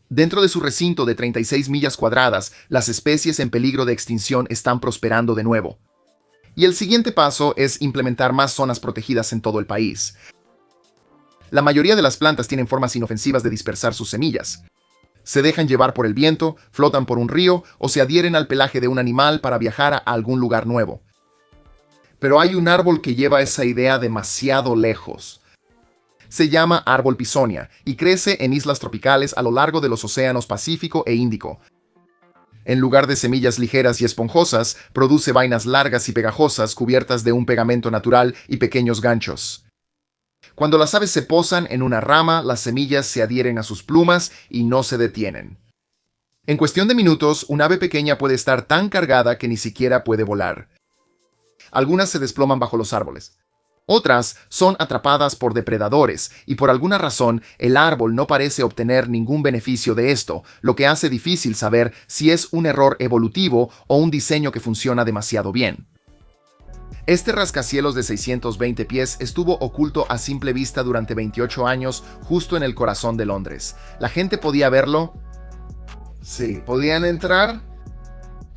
Dentro de su recinto de 36 millas cuadradas, las especies en peligro de extinción están prosperando de nuevo. Y el siguiente paso es implementar más zonas protegidas en todo el país. La mayoría de las plantas tienen formas inofensivas de dispersar sus semillas. Se dejan llevar por el viento, flotan por un río o se adhieren al pelaje de un animal para viajar a algún lugar nuevo. Pero hay un árbol que lleva esa idea demasiado lejos. Se llama árbol Pisonia y crece en islas tropicales a lo largo de los océanos Pacífico e Índico. En lugar de semillas ligeras y esponjosas, produce vainas largas y pegajosas cubiertas de un pegamento natural y pequeños ganchos. Cuando las aves se posan en una rama, las semillas se adhieren a sus plumas y no se detienen. En cuestión de minutos, un ave pequeña puede estar tan cargada que ni siquiera puede volar. Algunas se desploman bajo los árboles. Otras son atrapadas por depredadores y por alguna razón el árbol no parece obtener ningún beneficio de esto, lo que hace difícil saber si es un error evolutivo o un diseño que funciona demasiado bien. Este rascacielos de 620 pies estuvo oculto a simple vista durante 28 años justo en el corazón de Londres. ¿La gente podía verlo? Sí. ¿Podían entrar?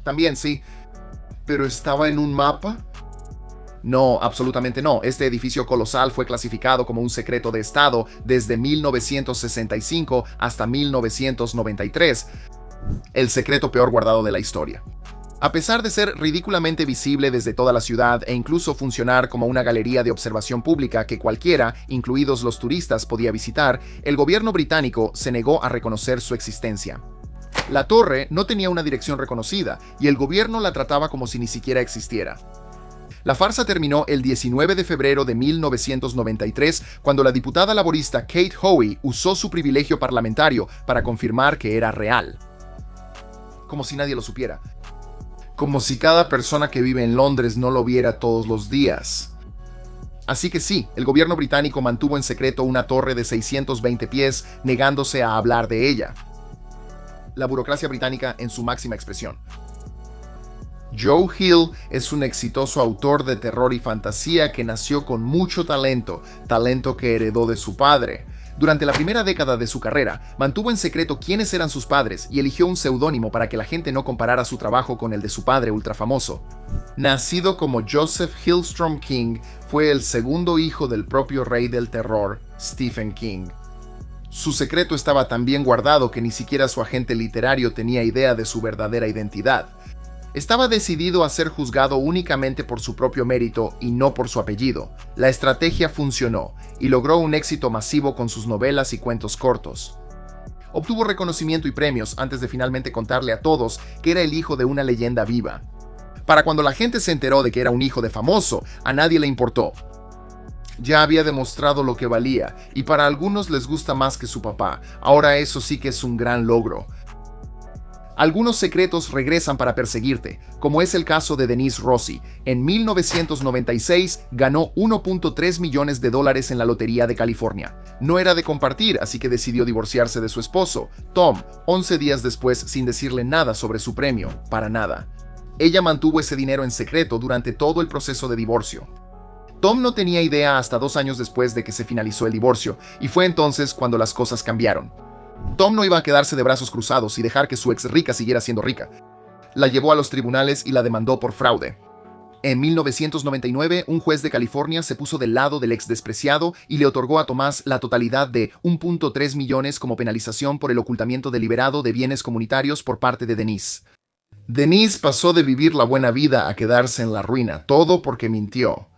También sí. ¿Pero estaba en un mapa? No, absolutamente no. Este edificio colosal fue clasificado como un secreto de Estado desde 1965 hasta 1993, el secreto peor guardado de la historia. A pesar de ser ridículamente visible desde toda la ciudad e incluso funcionar como una galería de observación pública que cualquiera, incluidos los turistas, podía visitar, el gobierno británico se negó a reconocer su existencia. La torre no tenía una dirección reconocida y el gobierno la trataba como si ni siquiera existiera. La farsa terminó el 19 de febrero de 1993 cuando la diputada laborista Kate Hoey usó su privilegio parlamentario para confirmar que era real. Como si nadie lo supiera. Como si cada persona que vive en Londres no lo viera todos los días. Así que sí, el gobierno británico mantuvo en secreto una torre de 620 pies, negándose a hablar de ella. La burocracia británica en su máxima expresión. Joe Hill es un exitoso autor de terror y fantasía que nació con mucho talento que heredó de su padre. Durante la primera década de su carrera, mantuvo en secreto quiénes eran sus padres y eligió un seudónimo para que la gente no comparara su trabajo con el de su padre ultrafamoso. Nacido como Joseph Hillstrom King, fue el segundo hijo del propio rey del terror, Stephen King. Su secreto estaba tan bien guardado que ni siquiera su agente literario tenía idea de su verdadera identidad. Estaba decidido a ser juzgado únicamente por su propio mérito y no por su apellido. La estrategia funcionó y logró un éxito masivo con sus novelas y cuentos cortos. Obtuvo reconocimiento y premios antes de finalmente contarle a todos que era el hijo de una leyenda viva. Para cuando la gente se enteró de que era un hijo de famoso, a nadie le importó. Ya había demostrado lo que valía y para algunos les gusta más que su papá. Ahora eso sí que es un gran logro. Algunos secretos regresan para perseguirte, como es el caso de Denise Rossi. En 1996 ganó $1.3 millones en la Lotería de California. No era de compartir, así que decidió divorciarse de su esposo, Tom, 11 días después sin decirle nada sobre su premio, para nada. Ella mantuvo ese dinero en secreto durante todo el proceso de divorcio. Tom no tenía idea hasta 2 años después de que se finalizó el divorcio, y fue entonces cuando las cosas cambiaron. Tom no iba a quedarse de brazos cruzados y dejar que su ex rica siguiera siendo rica. La llevó a los tribunales y la demandó por fraude. En 1999, un juez de California se puso del lado del ex despreciado y le otorgó a Tomás la totalidad de $1.3 millones como penalización por el ocultamiento deliberado de bienes comunitarios por parte de Denise. Denise pasó de vivir la buena vida a quedarse en la ruina, todo porque mintió.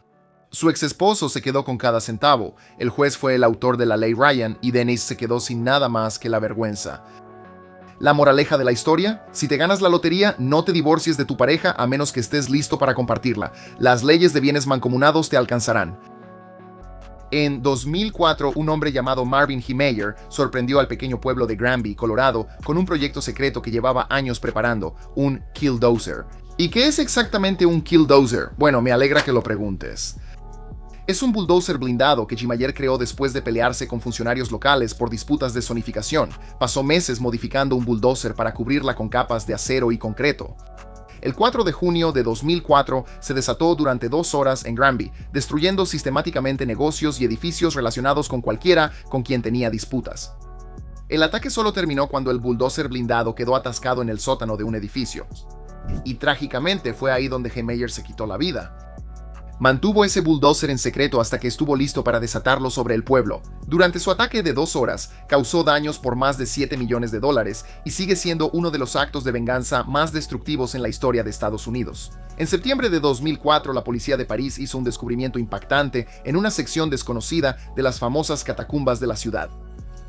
Su ex esposo se quedó con cada centavo, el juez fue el autor de la ley Ryan y Denise se quedó sin nada más que la vergüenza. La moraleja de la historia: si te ganas la lotería, no te divorcies de tu pareja a menos que estés listo para compartirla. Las leyes de bienes mancomunados te alcanzarán. En 2004, un hombre llamado Marvin H. Mayer sorprendió al pequeño pueblo de Granby, Colorado, con un proyecto secreto que llevaba años preparando, un killdozer. ¿Y qué es exactamente un killdozer? Bueno, me alegra que lo preguntes. Es un bulldozer blindado que Mayer creó después de pelearse con funcionarios locales por disputas de zonificación. Pasó meses modificando un bulldozer para cubrirla con capas de acero y concreto. El 4 de junio de 2004 se desató durante 2 horas en Granby, destruyendo sistemáticamente negocios y edificios relacionados con cualquiera con quien tenía disputas. El ataque solo terminó cuando el bulldozer blindado quedó atascado en el sótano de un edificio. Y trágicamente fue ahí donde H. Mayer se quitó la vida. Mantuvo ese bulldozer en secreto hasta que estuvo listo para desatarlo sobre el pueblo. Durante su ataque de 2 horas, causó daños por más de $7 millones y sigue siendo uno de los actos de venganza más destructivos en la historia de Estados Unidos. En septiembre de 2004, la policía de París hizo un descubrimiento impactante en una sección desconocida de las famosas catacumbas de la ciudad.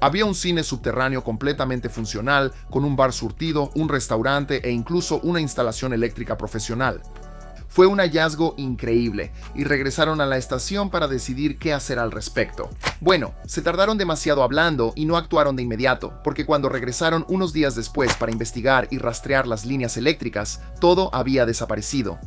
Había un cine subterráneo completamente funcional, con un bar surtido, un restaurante e incluso una instalación eléctrica profesional. Fue un hallazgo increíble y regresaron a la estación para decidir qué hacer al respecto. Bueno, se tardaron demasiado hablando y no actuaron de inmediato, porque cuando regresaron unos días después para investigar y rastrear las líneas eléctricas, todo había desaparecido.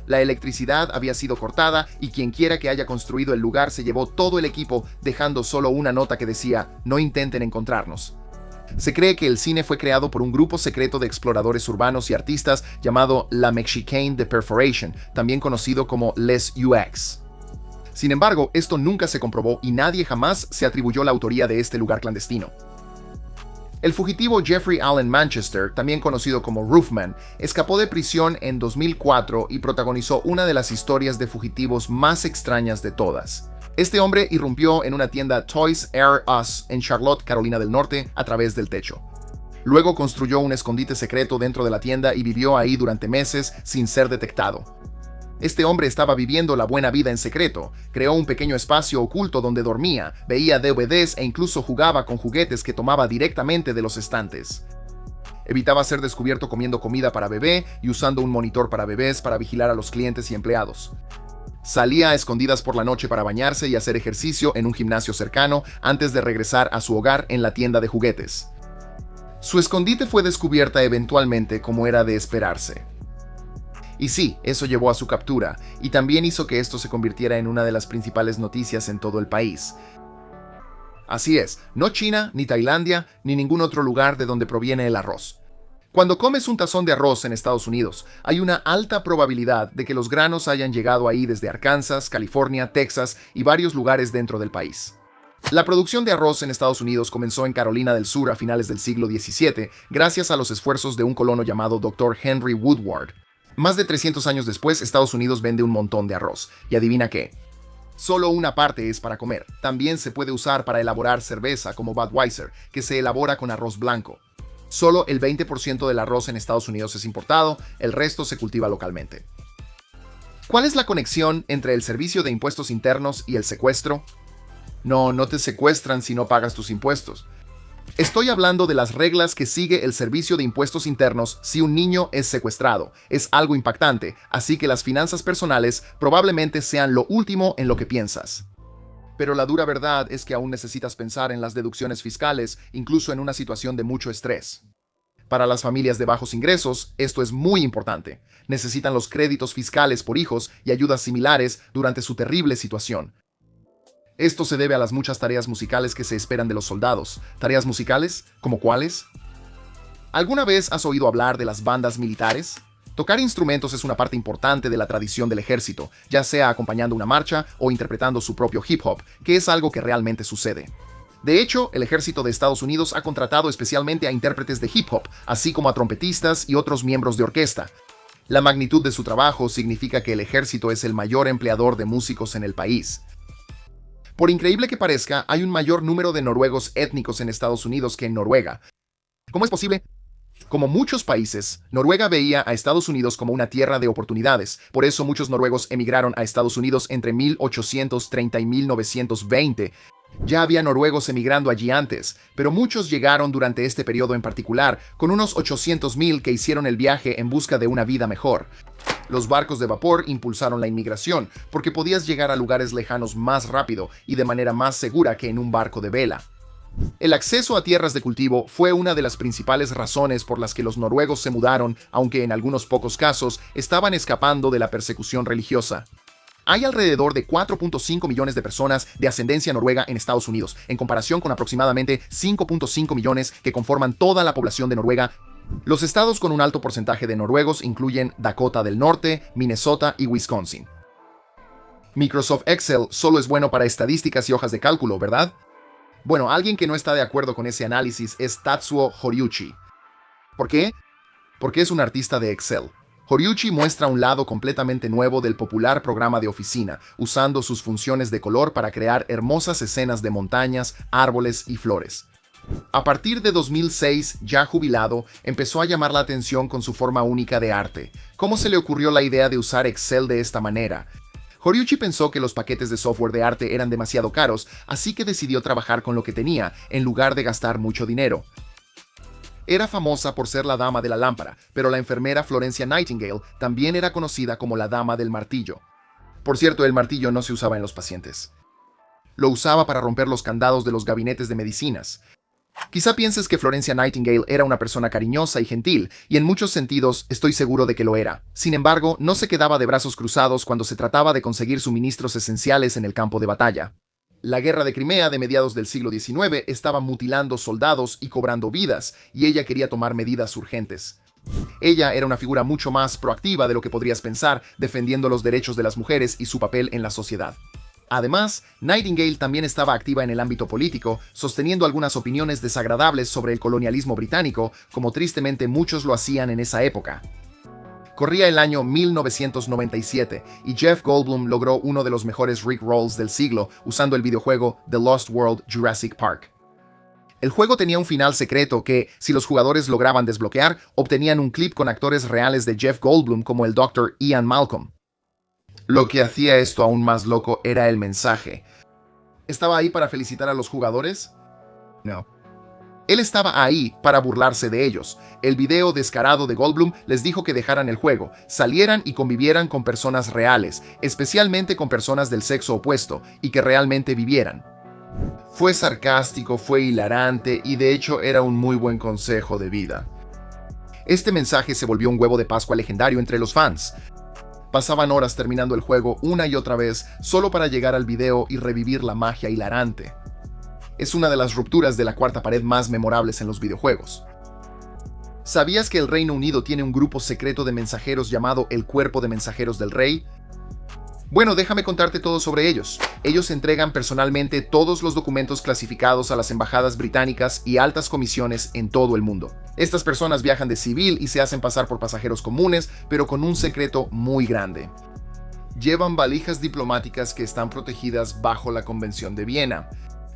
La electricidad había sido cortada y quienquiera que haya construido el lugar se llevó todo el equipo, dejando solo una nota que decía: no intenten encontrarnos. Se cree que el cine fue creado por un grupo secreto de exploradores urbanos y artistas llamado La Mexicaine de Perforation, también conocido como Les UX. Sin embargo, esto nunca se comprobó y nadie jamás se atribuyó la autoría de este lugar clandestino. El fugitivo Jeffrey Allen Manchester, también conocido como Roofman, escapó de prisión en 2004 y protagonizó una de las historias de fugitivos más extrañas de todas. Este hombre irrumpió en una tienda Toys R Us en Charlotte, Carolina del Norte, a través del techo. Luego construyó un escondite secreto dentro de la tienda y vivió ahí durante meses sin ser detectado. Este hombre estaba viviendo la buena vida en secreto. Creó un pequeño espacio oculto donde dormía, veía DVDs e incluso jugaba con juguetes que tomaba directamente de los estantes. Evitaba ser descubierto comiendo comida para bebé y usando un monitor para bebés para vigilar a los clientes y empleados. Salía a escondidas por la noche para bañarse y hacer ejercicio en un gimnasio cercano antes de regresar a su hogar en la tienda de juguetes. Su escondite fue descubierta eventualmente, como era de esperarse. Y sí, eso llevó a su captura, y también hizo que esto se convirtiera en una de las principales noticias en todo el país. Así es, no China, ni Tailandia, ni ningún otro lugar de donde proviene el arroz. Cuando comes un tazón de arroz en Estados Unidos, hay una alta probabilidad de que los granos hayan llegado ahí desde Arkansas, California, Texas y varios lugares dentro del país. La producción de arroz en Estados Unidos comenzó en Carolina del Sur a finales del siglo XVII gracias a los esfuerzos de un colono llamado Dr. Henry Woodward. Más de 300 años después, Estados Unidos vende un montón de arroz. ¿Y adivina qué? Solo una parte es para comer. También se puede usar para elaborar cerveza como Budweiser, que se elabora con arroz blanco. Solo el 20% del arroz en Estados Unidos es importado, el resto se cultiva localmente. ¿Cuál es la conexión entre el servicio de impuestos internos y el secuestro? No te secuestran si no pagas tus impuestos. Estoy hablando de las reglas que sigue el servicio de impuestos internos si un niño es secuestrado. Es algo impactante, así que las finanzas personales probablemente sean lo último en lo que piensas. Pero la dura verdad es que aún necesitas pensar en las deducciones fiscales, incluso en una situación de mucho estrés. Para las familias de bajos ingresos, esto es muy importante. Necesitan los créditos fiscales por hijos y ayudas similares durante su terrible situación. Esto se debe a las muchas tareas musicales que se esperan de los soldados. ¿Tareas musicales? ¿Como cuáles? ¿Alguna vez has oído hablar de las bandas militares? Tocar instrumentos es una parte importante de la tradición del ejército, ya sea acompañando una marcha o interpretando su propio hip hop, que es algo que realmente sucede. De hecho, el ejército de Estados Unidos ha contratado especialmente a intérpretes de hip hop, así como a trompetistas y otros miembros de orquesta. La magnitud de su trabajo significa que el ejército es el mayor empleador de músicos en el país. Por increíble que parezca, hay un mayor número de noruegos étnicos en Estados Unidos que en Noruega. ¿Cómo es posible? Como muchos países, Noruega veía a Estados Unidos como una tierra de oportunidades. Por eso muchos noruegos emigraron a Estados Unidos entre 1830 y 1920. Ya había noruegos emigrando allí antes, pero muchos llegaron durante este periodo en particular, con unos 800,000 que hicieron el viaje en busca de una vida mejor. Los barcos de vapor impulsaron la inmigración, porque podías llegar a lugares lejanos más rápido y de manera más segura que en un barco de vela. El acceso a tierras de cultivo fue una de las principales razones por las que los noruegos se mudaron, aunque en algunos pocos casos estaban escapando de la persecución religiosa. Hay alrededor de 4.5 millones de personas de ascendencia noruega en Estados Unidos, en comparación con aproximadamente 5.5 millones que conforman toda la población de Noruega. Los estados con un alto porcentaje de noruegos incluyen Dakota del Norte, Minnesota y Wisconsin. Microsoft Excel solo es bueno para estadísticas y hojas de cálculo, ¿verdad? Bueno, alguien que no está de acuerdo con ese análisis es Tatsuo Horiuchi. ¿Por qué? Porque es un artista de Excel. Horiuchi muestra un lado completamente nuevo del popular programa de oficina, usando sus funciones de color para crear hermosas escenas de montañas, árboles y flores. A partir de 2006, ya jubilado, empezó a llamar la atención con su forma única de arte. ¿Cómo se le ocurrió la idea de usar Excel de esta manera? Horiuchi pensó que los paquetes de software de arte eran demasiado caros, así que decidió trabajar con lo que tenía, en lugar de gastar mucho dinero. Era famosa por ser la dama de la lámpara, pero la enfermera Florencia Nightingale también era conocida como la dama del martillo. Por cierto, el martillo no se usaba en los pacientes. Lo usaba para romper los candados de los gabinetes de medicinas. Quizá pienses que Florencia Nightingale era una persona cariñosa y gentil, y en muchos sentidos estoy seguro de que lo era. Sin embargo, no se quedaba de brazos cruzados cuando se trataba de conseguir suministros esenciales en el campo de batalla. La guerra de Crimea de mediados del siglo XIX estaba mutilando soldados y cobrando vidas, y ella quería tomar medidas urgentes. Ella era una figura mucho más proactiva de lo que podrías pensar, defendiendo los derechos de las mujeres y su papel en la sociedad. Además, Nightingale también estaba activa en el ámbito político, sosteniendo algunas opiniones desagradables sobre el colonialismo británico, como tristemente muchos lo hacían en esa época. Corría el año 1997 y Jeff Goldblum logró uno de los mejores Rickrolls del siglo usando el videojuego The Lost World Jurassic Park. El juego tenía un final secreto que, si los jugadores lograban desbloquear, obtenían un clip con actores reales de Jeff Goldblum como el Dr. Ian Malcolm. Lo que hacía esto aún más loco era el mensaje. ¿Estaba ahí para felicitar a los jugadores? No. Él estaba ahí para burlarse de ellos. El video descarado de Goldblum les dijo que dejaran el juego, salieran y convivieran con personas reales, especialmente con personas del sexo opuesto, y que realmente vivieran. Fue sarcástico, fue hilarante y de hecho era un muy buen consejo de vida. Este mensaje se volvió un huevo de Pascua legendario entre los fans. Pasaban horas terminando el juego una y otra vez solo para llegar al video y revivir la magia hilarante. Es una de las rupturas de la cuarta pared más memorables en los videojuegos. ¿Sabías que el Reino Unido tiene un grupo secreto de mensajeros llamado el Cuerpo de Mensajeros del Rey? Bueno, déjame contarte todo sobre ellos. Ellos entregan personalmente todos los documentos clasificados a las embajadas británicas y altas comisiones en todo el mundo. Estas personas viajan de civil y se hacen pasar por pasajeros comunes, pero con un secreto muy grande. Llevan valijas diplomáticas que están protegidas bajo la Convención de Viena.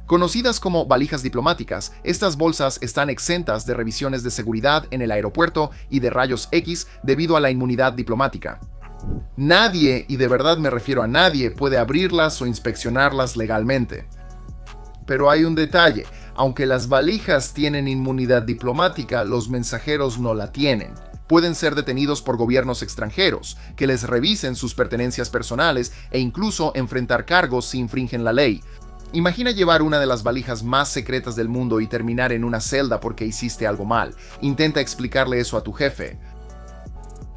Conocidas como valijas diplomáticas, estas bolsas están exentas de revisiones de seguridad en el aeropuerto y de rayos X debido a la inmunidad diplomática. Nadie, y de verdad me refiero a nadie, puede abrirlas o inspeccionarlas legalmente. Pero hay un detalle, aunque las valijas tienen inmunidad diplomática, los mensajeros no la tienen. Pueden ser detenidos por gobiernos extranjeros, que les revisen sus pertenencias personales e incluso enfrentar cargos si infringen la ley. Imagina llevar una de las valijas más secretas del mundo y terminar en una celda porque hiciste algo mal. Intenta explicarle eso a tu jefe.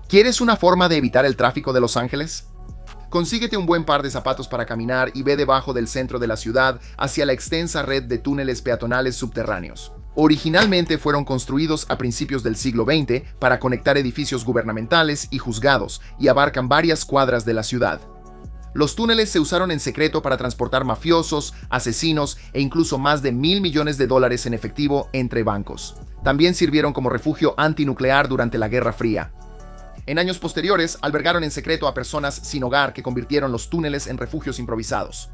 ¿Quieres una forma de evitar el tráfico de Los Ángeles? Consíguete un buen par de zapatos para caminar y ve debajo del centro de la ciudad hacia la extensa red de túneles peatonales subterráneos. Originalmente fueron construidos a principios del siglo XX para conectar edificios gubernamentales y juzgados y abarcan varias cuadras de la ciudad. Los túneles se usaron en secreto para transportar mafiosos, asesinos e incluso más de $1.000 millones en efectivo entre bancos. También sirvieron como refugio antinuclear durante la Guerra Fría. En años posteriores, albergaron en secreto a personas sin hogar que convirtieron los túneles en refugios improvisados.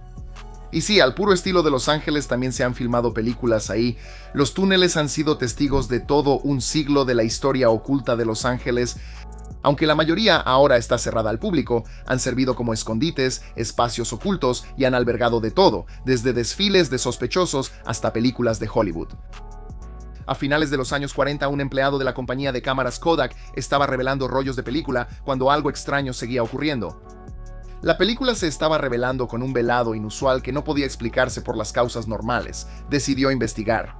Y sí, al puro estilo de Los Ángeles también se han filmado películas ahí. Los túneles han sido testigos de todo un siglo de la historia oculta de Los Ángeles. Aunque la mayoría ahora está cerrada al público, han servido como escondites, espacios ocultos y han albergado de todo, desde desfiles de sospechosos hasta películas de Hollywood. A finales de los años 40, un empleado de la compañía de cámaras Kodak estaba revelando rollos de película cuando algo extraño seguía ocurriendo. La película se estaba revelando con un velado inusual que no podía explicarse por las causas normales. Decidió investigar.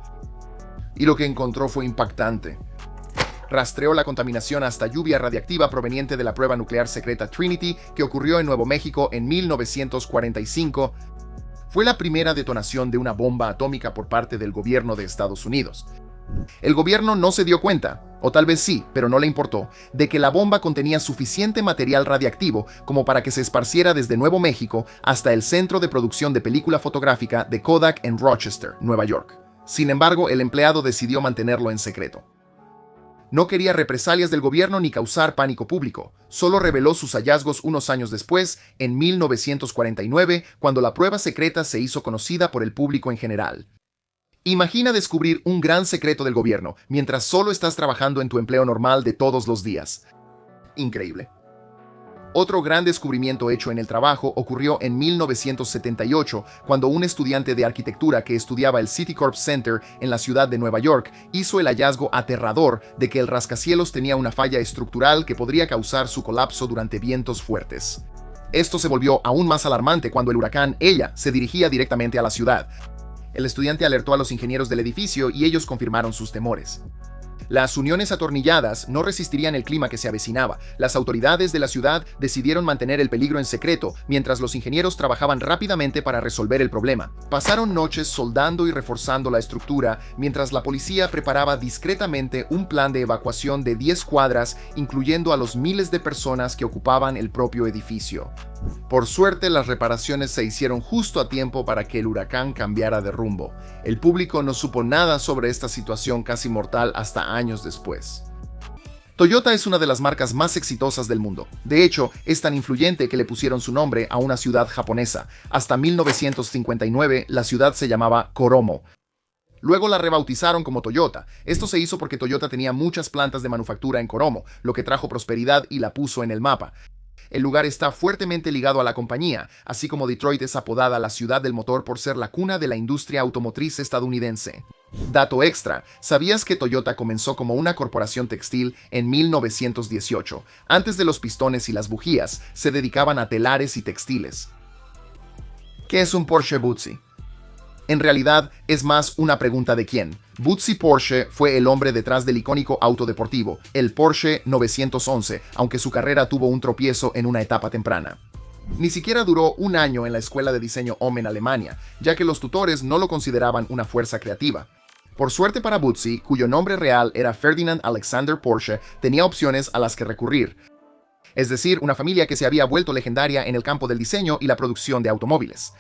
Y lo que encontró fue impactante. Rastreó la contaminación hasta lluvia radiactiva proveniente de la prueba nuclear secreta Trinity que ocurrió en Nuevo México en 1945. Fue la primera detonación de una bomba atómica por parte del gobierno de Estados Unidos. El gobierno no se dio cuenta, o tal vez sí, pero no le importó, de que la bomba contenía suficiente material radiactivo como para que se esparciera desde Nuevo México hasta el centro de producción de película fotográfica de Kodak en Rochester, Nueva York. Sin embargo, el empleado decidió mantenerlo en secreto. No quería represalias del gobierno ni causar pánico público. Solo reveló sus hallazgos unos años después, en 1949, cuando la prueba secreta se hizo conocida por el público en general. Imagina descubrir un gran secreto del gobierno mientras solo estás trabajando en tu empleo normal de todos los días. Increíble. Otro gran descubrimiento hecho en el trabajo ocurrió en 1978, cuando un estudiante de arquitectura que estudiaba el Citicorp Center en la ciudad de Nueva York hizo el hallazgo aterrador de que el rascacielos tenía una falla estructural que podría causar su colapso durante vientos fuertes. Esto se volvió aún más alarmante cuando el huracán Ella se dirigía directamente a la ciudad. El estudiante alertó a los ingenieros del edificio y ellos confirmaron sus temores. Las uniones atornilladas no resistirían el clima que se avecinaba. Las autoridades de la ciudad decidieron mantener el peligro en secreto, mientras los ingenieros trabajaban rápidamente para resolver el problema. Pasaron noches soldando y reforzando la estructura, mientras la policía preparaba discretamente un plan de evacuación de 10 cuadras, incluyendo a los miles de personas que ocupaban el propio edificio. Por suerte, las reparaciones se hicieron justo a tiempo para que el huracán cambiara de rumbo. El público no supo nada sobre esta situación casi mortal hasta años después. Toyota es una de las marcas más exitosas del mundo. De hecho, es tan influyente que le pusieron su nombre a una ciudad japonesa. Hasta 1959, la ciudad se llamaba Koromo. Luego la rebautizaron como Toyota. Esto se hizo porque Toyota tenía muchas plantas de manufactura en Koromo, lo que trajo prosperidad y la puso en el mapa. El lugar está fuertemente ligado a la compañía, así como Detroit es apodada la ciudad del motor por ser la cuna de la industria automotriz estadounidense. Dato extra, ¿sabías que Toyota comenzó como una corporación textil en 1918? Antes de los pistones y las bujías, se dedicaban a telares y textiles. ¿Qué es un Porsche Bootsy? En realidad, es más una pregunta de quién. Bootsy Porsche fue el hombre detrás del icónico auto deportivo, el Porsche 911, aunque su carrera tuvo un tropiezo en una etapa temprana. Ni siquiera duró un año en la escuela de diseño OM en Alemania, ya que los tutores no lo consideraban una fuerza creativa. Por suerte para Bootsy, cuyo nombre real era Ferdinand Alexander Porsche, tenía opciones a las que recurrir. Es decir, una familia que se había vuelto legendaria en el campo del diseño y la producción de automóviles.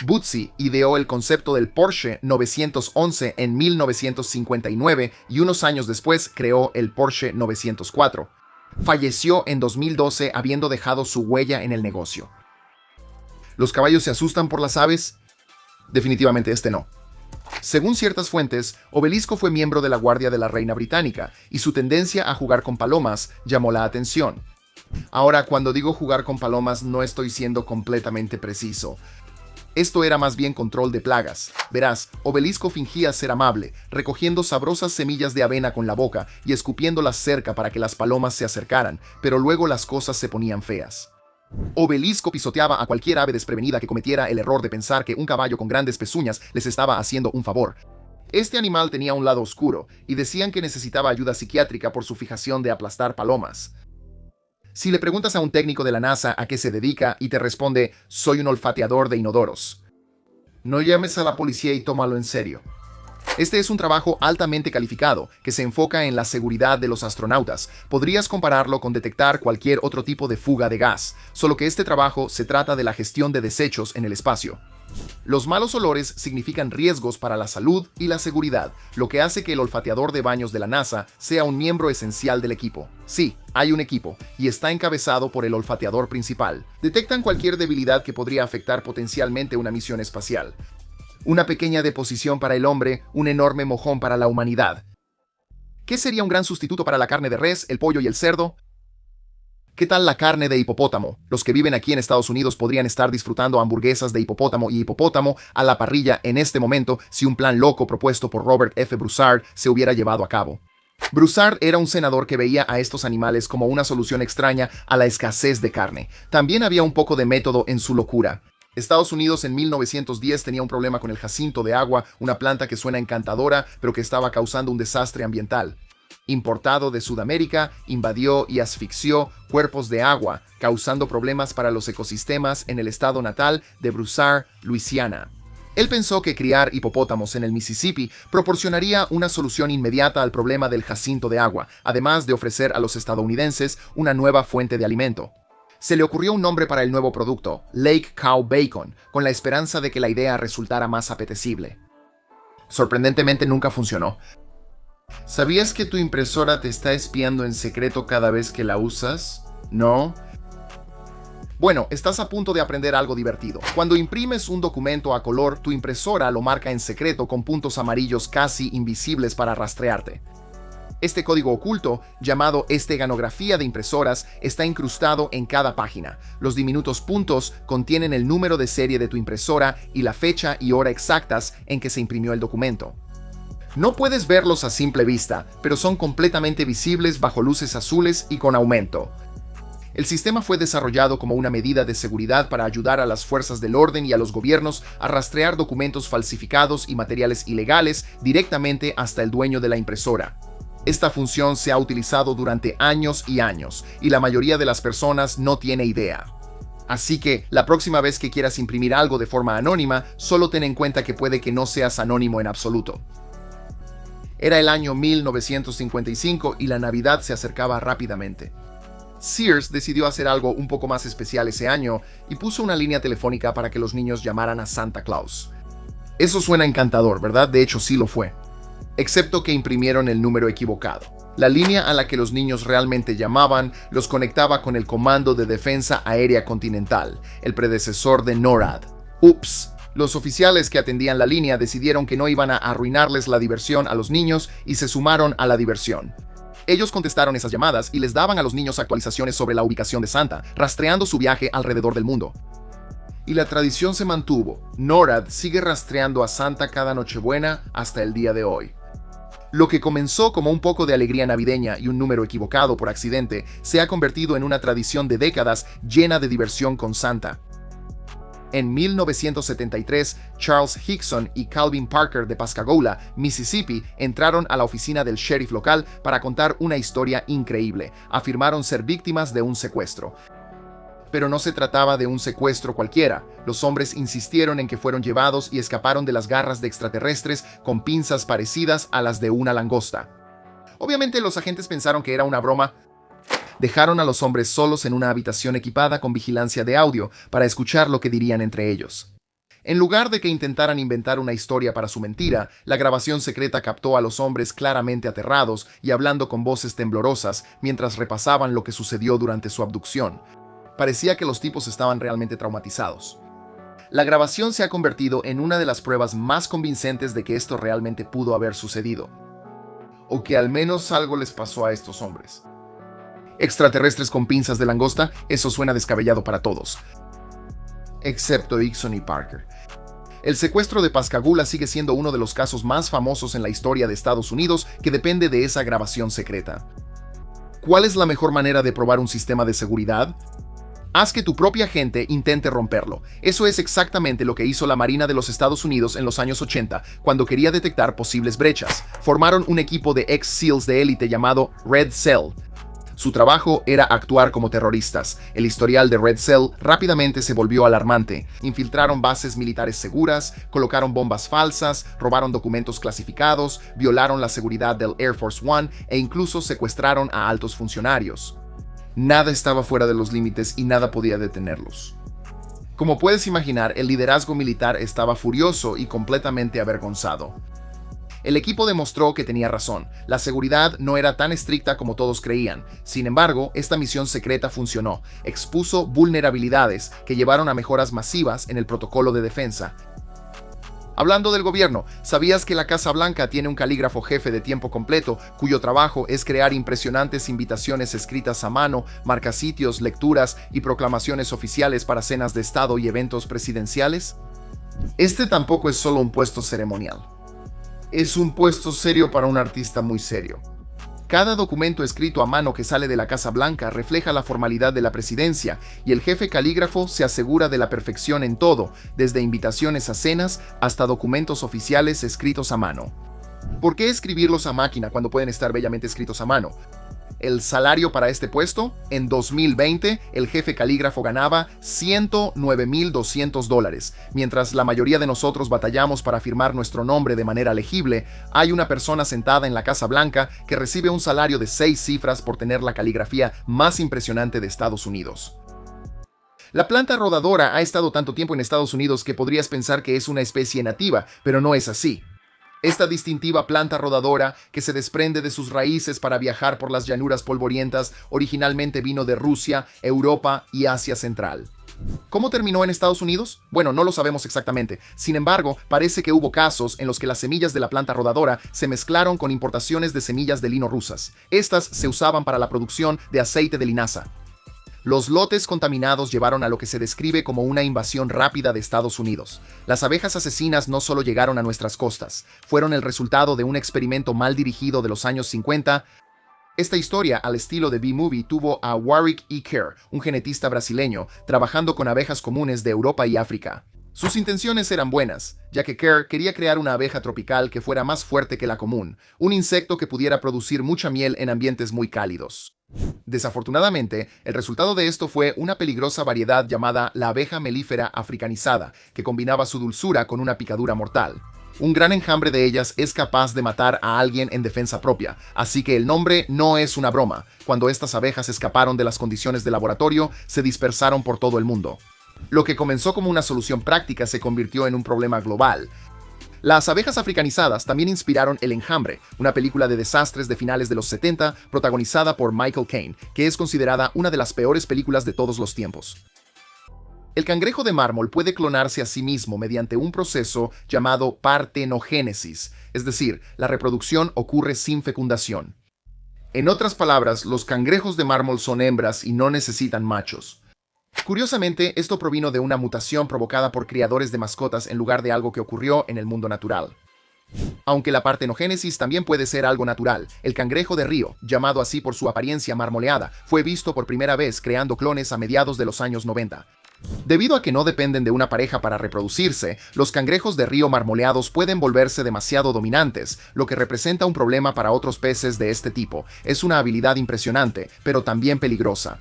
Bootsy ideó el concepto del Porsche 911 en 1959 y unos años después creó el Porsche 904. Falleció en 2012 habiendo dejado su huella en el negocio. ¿Los caballos se asustan por las aves? Definitivamente este no. Según ciertas fuentes, Obelisco fue miembro de la Guardia de la Reina Británica y su tendencia a jugar con palomas llamó la atención. Ahora, cuando digo jugar con palomas no estoy siendo completamente preciso. Esto era más bien control de plagas. Verás, Obelisco fingía ser amable, recogiendo sabrosas semillas de avena con la boca y escupiéndolas cerca para que las palomas se acercaran, pero luego las cosas se ponían feas. Obelisco pisoteaba a cualquier ave desprevenida que cometiera el error de pensar que un caballo con grandes pezuñas les estaba haciendo un favor. Este animal tenía un lado oscuro, y decían que necesitaba ayuda psiquiátrica por su fijación de aplastar palomas. Si le preguntas a un técnico de la NASA a qué se dedica y te responde, soy un olfateador de inodoros, no llames a la policía y tómalo en serio. Este es un trabajo altamente calificado que se enfoca en la seguridad de los astronautas. Podrías compararlo con detectar cualquier otro tipo de fuga de gas, solo que este trabajo se trata de la gestión de desechos en el espacio. Los malos olores significan riesgos para la salud y la seguridad, lo que hace que el olfateador de baños de la NASA sea un miembro esencial del equipo. Sí, hay un equipo, y está encabezado por el olfateador principal. Detectan cualquier debilidad que podría afectar potencialmente una misión espacial. Una pequeña deposición para el hombre, un enorme mojón para la humanidad. ¿Qué sería un gran sustituto para la carne de res, el pollo y el cerdo? ¿Qué tal la carne de hipopótamo? Los que viven aquí en Estados Unidos podrían estar disfrutando hamburguesas de hipopótamo y hipopótamo a la parrilla en este momento si un plan loco propuesto por Robert F. Broussard se hubiera llevado a cabo. Broussard era un senador que veía a estos animales como una solución extraña a la escasez de carne. También había un poco de método en su locura. Estados Unidos en 1910 tenía un problema con el jacinto de agua, una planta que suena encantadora, pero que estaba causando un desastre ambiental. Importado de Sudamérica, invadió y asfixió cuerpos de agua, causando problemas para los ecosistemas en el estado natal de Broussard, Luisiana. Él pensó que criar hipopótamos en el Mississippi proporcionaría una solución inmediata al problema del jacinto de agua, además de ofrecer a los estadounidenses una nueva fuente de alimento. Se le ocurrió un nombre para el nuevo producto, Lake Cow Bacon, con la esperanza de que la idea resultara más apetecible. Sorprendentemente nunca funcionó. ¿Sabías que tu impresora te está espiando en secreto cada vez que la usas? ¿No? Bueno, estás a punto de aprender algo divertido. Cuando imprimes un documento a color, tu impresora lo marca en secreto con puntos amarillos casi invisibles para rastrearte. Este código oculto, llamado esteganografía de impresoras, está incrustado en cada página. Los diminutos puntos contienen el número de serie de tu impresora y la fecha y hora exactas en que se imprimió el documento. No puedes verlos a simple vista, pero son completamente visibles bajo luces azules y con aumento. El sistema fue desarrollado como una medida de seguridad para ayudar a las fuerzas del orden y a los gobiernos a rastrear documentos falsificados y materiales ilegales directamente hasta el dueño de la impresora. Esta función se ha utilizado durante años y años, y la mayoría de las personas no tiene idea. Así que, la próxima vez que quieras imprimir algo de forma anónima, solo ten en cuenta que puede que no seas anónimo en absoluto. Era el año 1955 y la Navidad se acercaba rápidamente. Sears decidió hacer algo un poco más especial ese año y puso una línea telefónica para que los niños llamaran a Santa Claus. Eso suena encantador, ¿verdad? De hecho, sí lo fue. Excepto que imprimieron el número equivocado. La línea a la que los niños realmente llamaban los conectaba con el Comando de Defensa Aérea Continental, el predecesor de NORAD. ¡Ups! Los oficiales que atendían la línea decidieron que no iban a arruinarles la diversión a los niños y se sumaron a la diversión. Ellos contestaron esas llamadas y les daban a los niños actualizaciones sobre la ubicación de Santa, rastreando su viaje alrededor del mundo. Y la tradición se mantuvo. NORAD sigue rastreando a Santa cada Nochebuena hasta el día de hoy. Lo que comenzó como un poco de alegría navideña y un número equivocado por accidente, se ha convertido en una tradición de décadas llena de diversión con Santa. En 1973, Charles Hickson y Calvin Parker de Pascagoula, Mississippi, entraron a la oficina del sheriff local para contar una historia increíble. Afirmaron ser víctimas de un secuestro. Pero no se trataba de un secuestro cualquiera. Los hombres insistieron en que fueron llevados y escaparon de las garras de extraterrestres con pinzas parecidas a las de una langosta. Obviamente los agentes pensaron que era una broma. Dejaron a los hombres solos en una habitación equipada con vigilancia de audio para escuchar lo que dirían entre ellos. En lugar de que intentaran inventar una historia para su mentira, la grabación secreta captó a los hombres claramente aterrados y hablando con voces temblorosas mientras repasaban lo que sucedió durante su abducción. Parecía que los tipos estaban realmente traumatizados. La grabación se ha convertido en una de las pruebas más convincentes de que esto realmente pudo haber sucedido. O que al menos algo les pasó a estos hombres. Extraterrestres con pinzas de langosta, eso suena descabellado para todos. Excepto Hickson y Parker. El secuestro de Pascagoula sigue siendo uno de los casos más famosos en la historia de Estados Unidos que depende de esa grabación secreta. ¿Cuál es la mejor manera de probar un sistema de seguridad? Haz que tu propia gente intente romperlo. Eso es exactamente lo que hizo la Marina de los Estados Unidos en los años 80, cuando quería detectar posibles brechas. Formaron un equipo de ex-SEALs de élite llamado Red Cell. Su trabajo era actuar como terroristas. El historial de Red Cell rápidamente se volvió alarmante. Infiltraron bases militares seguras, colocaron bombas falsas, robaron documentos clasificados, violaron la seguridad del Air Force One e incluso secuestraron a altos funcionarios. Nada estaba fuera de los límites y nada podía detenerlos. Como puedes imaginar, el liderazgo militar estaba furioso y completamente avergonzado. El equipo demostró que tenía razón. La seguridad no era tan estricta como todos creían. Sin embargo, esta misión secreta funcionó. Expuso vulnerabilidades que llevaron a mejoras masivas en el protocolo de defensa. Hablando del gobierno, ¿sabías que la Casa Blanca tiene un calígrafo jefe de tiempo completo cuyo trabajo es crear impresionantes invitaciones escritas a mano, marcasitios, lecturas y proclamaciones oficiales para cenas de Estado y eventos presidenciales? Este tampoco es solo un puesto ceremonial. Es un puesto serio para un artista muy serio. Cada documento escrito a mano que sale de la Casa Blanca refleja la formalidad de la presidencia y el jefe calígrafo se asegura de la perfección en todo, desde invitaciones a cenas hasta documentos oficiales escritos a mano. ¿Por qué escribirlos a máquina cuando pueden estar bellamente escritos a mano? El salario para este puesto, en 2020, el jefe calígrafo ganaba $109,200. Mientras la mayoría de nosotros batallamos para firmar nuestro nombre de manera legible, hay una persona sentada en la Casa Blanca que recibe un salario de 6 cifras por tener la caligrafía más impresionante de Estados Unidos. La planta rodadora ha estado tanto tiempo en Estados Unidos que podrías pensar que es una especie nativa, pero no es así. Esta distintiva planta rodadora, que se desprende de sus raíces para viajar por las llanuras polvorientas, originalmente vino de Rusia, Europa y Asia Central. ¿Cómo terminó en Estados Unidos? Bueno, no lo sabemos exactamente. Sin embargo, parece que hubo casos en los que las semillas de la planta rodadora se mezclaron con importaciones de semillas de lino rusas. Estas se usaban para la producción de aceite de linaza. Los lotes contaminados llevaron a lo que se describe como una invasión rápida de Estados Unidos. Las abejas asesinas no solo llegaron a nuestras costas, fueron el resultado de un experimento mal dirigido de los años 50. Esta historia, al estilo de B-Movie, tuvo a Warwick E. Kerr, un genetista brasileño, trabajando con abejas comunes de Europa y África. Sus intenciones eran buenas, ya que Kerr quería crear una abeja tropical que fuera más fuerte que la común, un insecto que pudiera producir mucha miel en ambientes muy cálidos. Desafortunadamente, el resultado de esto fue una peligrosa variedad llamada la abeja melífera africanizada, que combinaba su dulzura con una picadura mortal. Un gran enjambre de ellas es capaz de matar a alguien en defensa propia, así que el nombre no es una broma. Cuando estas abejas escaparon de las condiciones de laboratorio, se dispersaron por todo el mundo. Lo que comenzó como una solución práctica se convirtió en un problema global. Las abejas africanizadas también inspiraron El Enjambre, una película de desastres de finales de los 70 protagonizada por Michael Caine, que es considerada una de las peores películas de todos los tiempos. El cangrejo de mármol puede clonarse a sí mismo mediante un proceso llamado partenogénesis, es decir, la reproducción ocurre sin fecundación. En otras palabras, los cangrejos de mármol son hembras y no necesitan machos. Curiosamente, esto provino de una mutación provocada por criadores de mascotas en lugar de algo que ocurrió en el mundo natural. Aunque la partenogénesis también puede ser algo natural, el cangrejo de río, llamado así por su apariencia marmoleada, fue visto por primera vez creando clones a mediados de los años 90. Debido a que no dependen de una pareja para reproducirse, los cangrejos de río marmoleados pueden volverse demasiado dominantes, lo que representa un problema para otros peces de este tipo. Es una habilidad impresionante, pero también peligrosa.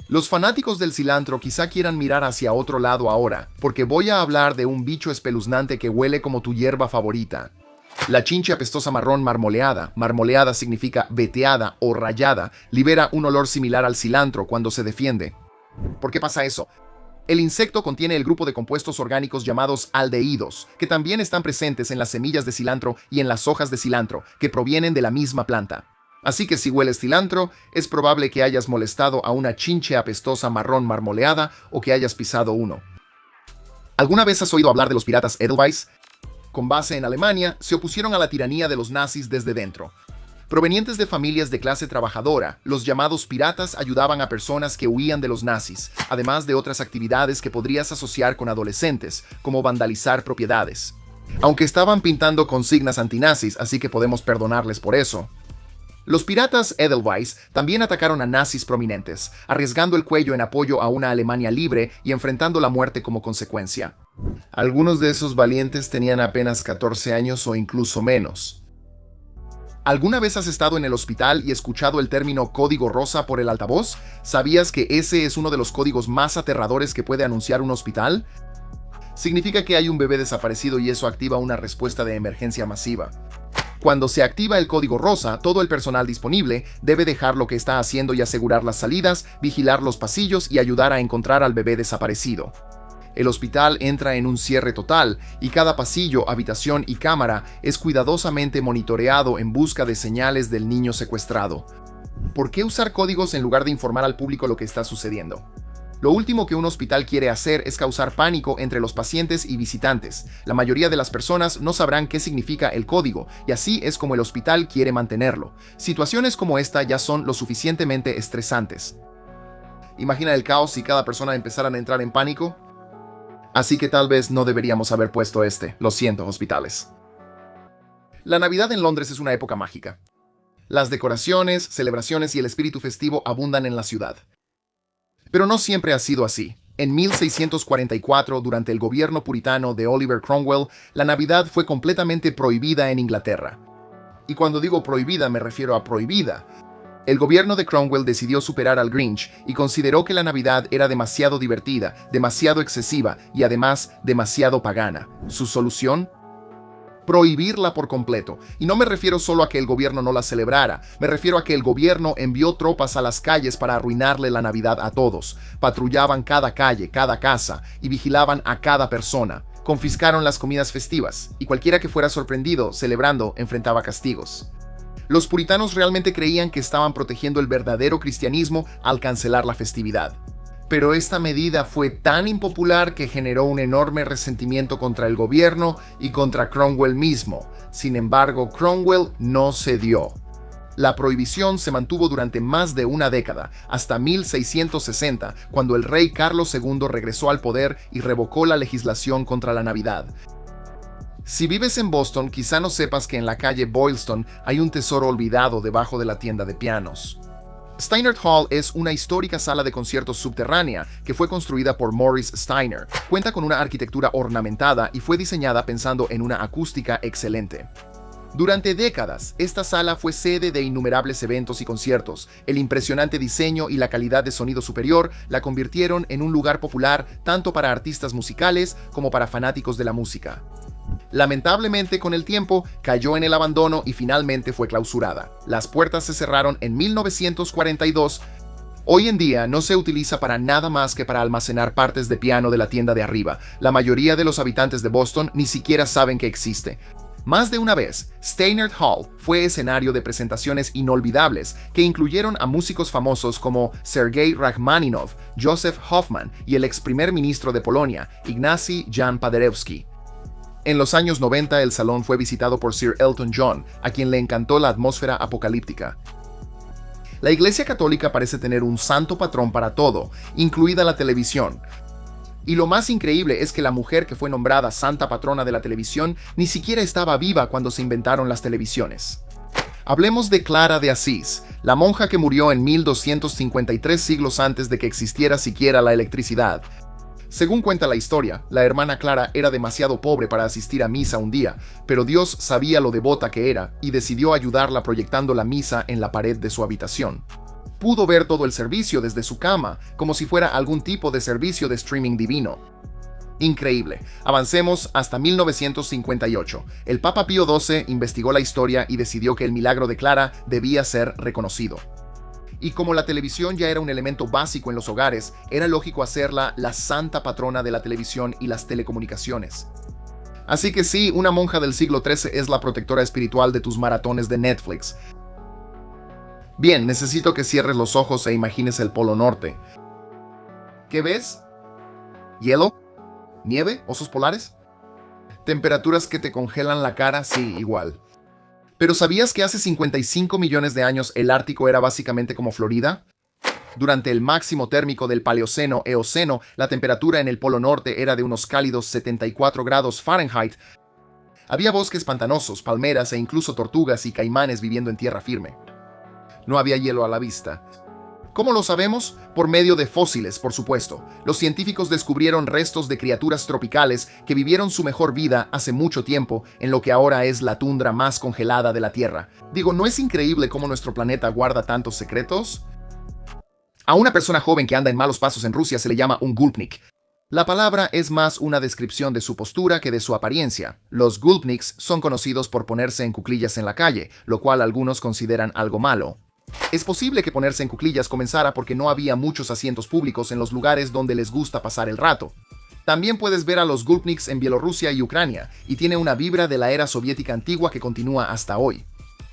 Los fanáticos del cilantro quizá quieran mirar hacia otro lado ahora, porque voy a hablar de un bicho espeluznante que huele como tu hierba favorita. La chinche apestosa marrón marmoleada, marmoleada significa veteada o rayada, libera un olor similar al cilantro cuando se defiende. ¿Por qué pasa eso? El insecto contiene el grupo de compuestos orgánicos llamados aldehídos, que también están presentes en las semillas de cilantro y en las hojas de cilantro, que provienen de la misma planta. Así que si hueles cilantro, es probable que hayas molestado a una chinche apestosa marrón marmoleada o que hayas pisado uno. ¿Alguna vez has oído hablar de los piratas Edelweiss? Con base en Alemania, se opusieron a la tiranía de los nazis desde dentro. Provenientes de familias de clase trabajadora, los llamados piratas ayudaban a personas que huían de los nazis, además de otras actividades que podrías asociar con adolescentes, como vandalizar propiedades. Aunque estaban pintando consignas antinazis, así que podemos perdonarles por eso. Los piratas Edelweiss también atacaron a nazis prominentes, arriesgando el cuello en apoyo a una Alemania libre y enfrentando la muerte como consecuencia. Algunos de esos valientes tenían apenas 14 años o incluso menos. ¿Alguna vez has estado en el hospital y escuchado el término código rosa por el altavoz? ¿Sabías que ese es uno de los códigos más aterradores que puede anunciar un hospital? Significa que hay un bebé desaparecido y eso activa una respuesta de emergencia masiva. Cuando se activa el código rosa, todo el personal disponible debe dejar lo que está haciendo y asegurar las salidas, vigilar los pasillos y ayudar a encontrar al bebé desaparecido. El hospital entra en un cierre total y cada pasillo, habitación y cámara es cuidadosamente monitoreado en busca de señales del niño secuestrado. ¿Por qué usar códigos en lugar de informar al público lo que está sucediendo? Lo último que un hospital quiere hacer es causar pánico entre los pacientes y visitantes. La mayoría de las personas no sabrán qué significa el código, y así es como el hospital quiere mantenerlo. Situaciones como esta ya son lo suficientemente estresantes. ¿Imagina el caos si cada persona empezara a entrar en pánico? Así que tal vez no deberíamos haber puesto lo siento, hospitales. La Navidad en Londres es una época mágica. Las decoraciones, celebraciones y el espíritu festivo abundan en la ciudad. Pero no siempre ha sido así. En 1644, durante el gobierno puritano de Oliver Cromwell, la Navidad fue completamente prohibida en Inglaterra. Y cuando digo prohibida me refiero a prohibida. El gobierno de Cromwell decidió superar al Grinch y consideró que la Navidad era demasiado divertida, demasiado excesiva y además demasiado pagana. ¿Su solución? Prohibirla por completo. Y no me refiero solo a que el gobierno no la celebrara, me refiero a que el gobierno envió tropas a las calles para arruinarle la Navidad a todos. Patrullaban cada calle, cada casa y vigilaban a cada persona. Confiscaron las comidas festivas y cualquiera que fuera sorprendido celebrando enfrentaba castigos. Los puritanos realmente creían que estaban protegiendo el verdadero cristianismo al cancelar la festividad. Pero esta medida fue tan impopular que generó un enorme resentimiento contra el gobierno y contra Cromwell mismo. Sin embargo, Cromwell no cedió. La prohibición se mantuvo durante más de una década, hasta 1660, cuando el rey Carlos II regresó al poder y revocó la legislación contra la Navidad. Si vives en Boston, quizá no sepas que en la calle Boylston hay un tesoro olvidado debajo de la tienda de pianos. Steinert Hall es una histórica sala de conciertos subterránea que fue construida por Morris Steiner. Cuenta con una arquitectura ornamentada y fue diseñada pensando en una acústica excelente. Durante décadas, esta sala fue sede de innumerables eventos y conciertos. El impresionante diseño y la calidad de sonido superior la convirtieron en un lugar popular tanto para artistas musicales como para fanáticos de la música. Lamentablemente, con el tiempo, cayó en el abandono y finalmente fue clausurada. Las puertas se cerraron en 1942. Hoy en día no se utiliza para nada más que para almacenar partes de piano de la tienda de arriba. La mayoría de los habitantes de Boston ni siquiera saben que existe. Más de una vez, Steinert Hall fue escenario de presentaciones inolvidables que incluyeron a músicos famosos como Sergei Rachmaninov, Joseph Hoffman y el ex primer ministro de Polonia, Ignacy Jan Paderewski. En los años 90, el salón fue visitado por Sir Elton John, a quien le encantó la atmósfera apocalíptica. La Iglesia Católica parece tener un santo patrón para todo, incluida la televisión. Y lo más increíble es que la mujer que fue nombrada santa patrona de la televisión ni siquiera estaba viva cuando se inventaron las televisiones. Hablemos de Clara de Asís, la monja que murió en 1253 siglos antes de que existiera siquiera la electricidad. Según cuenta la historia, la hermana Clara era demasiado pobre para asistir a misa un día, pero Dios sabía lo devota que era y decidió ayudarla proyectando la misa en la pared de su habitación. Pudo ver todo el servicio desde su cama, como si fuera algún tipo de servicio de streaming divino. Increíble. Avancemos hasta 1958. El Papa Pío XII investigó la historia y decidió que el milagro de Clara debía ser reconocido. Y como la televisión ya era un elemento básico en los hogares, era lógico hacerla la santa patrona de la televisión y las telecomunicaciones. Así que sí, una monja del siglo XIII es la protectora espiritual de tus maratones de Netflix. Bien, necesito que cierres los ojos e imagines el Polo Norte. ¿Qué ves? ¿Hielo? ¿Nieve? ¿Osos polares? ¿Temperaturas que te congelan la cara? Sí, igual. ¿Pero sabías que hace 55 millones de años el Ártico era básicamente como Florida? Durante el máximo térmico del Paleoceno-Eoceno, la temperatura en el Polo Norte era de unos cálidos 74 grados Fahrenheit. Había bosques pantanosos, palmeras e incluso tortugas y caimanes viviendo en tierra firme. No había hielo a la vista. ¿Cómo lo sabemos? Por medio de fósiles, por supuesto. Los científicos descubrieron restos de criaturas tropicales que vivieron su mejor vida hace mucho tiempo en lo que ahora es la tundra más congelada de la Tierra. Digo, ¿no es increíble cómo nuestro planeta guarda tantos secretos? A una persona joven que anda en malos pasos en Rusia se le llama un gulpnik. La palabra es más una descripción de su postura que de su apariencia. Los gulpniks son conocidos por ponerse en cuclillas en la calle, lo cual algunos consideran algo malo. Es posible que ponerse en cuclillas comenzara porque no había muchos asientos públicos en los lugares donde les gusta pasar el rato. También puedes ver a los gulpniks en Bielorrusia y Ucrania, y tiene una vibra de la era soviética antigua que continúa hasta hoy.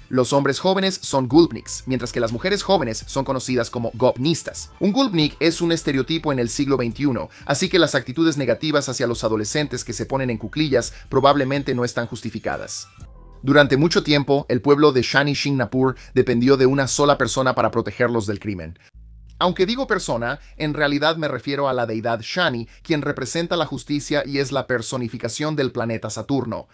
Los hombres jóvenes son gulpniks, mientras que las mujeres jóvenes son conocidas como gopnistas. Un gulpnik es un estereotipo en el siglo XXI, así que las actitudes negativas hacia los adolescentes que se ponen en cuclillas probablemente no están justificadas. Durante mucho tiempo, el pueblo de Shani Shingnapur dependió de una sola persona para protegerlos del crimen. Aunque digo persona, en realidad me refiero a la deidad Shani, quien representa la justicia y es la personificación del planeta Saturno.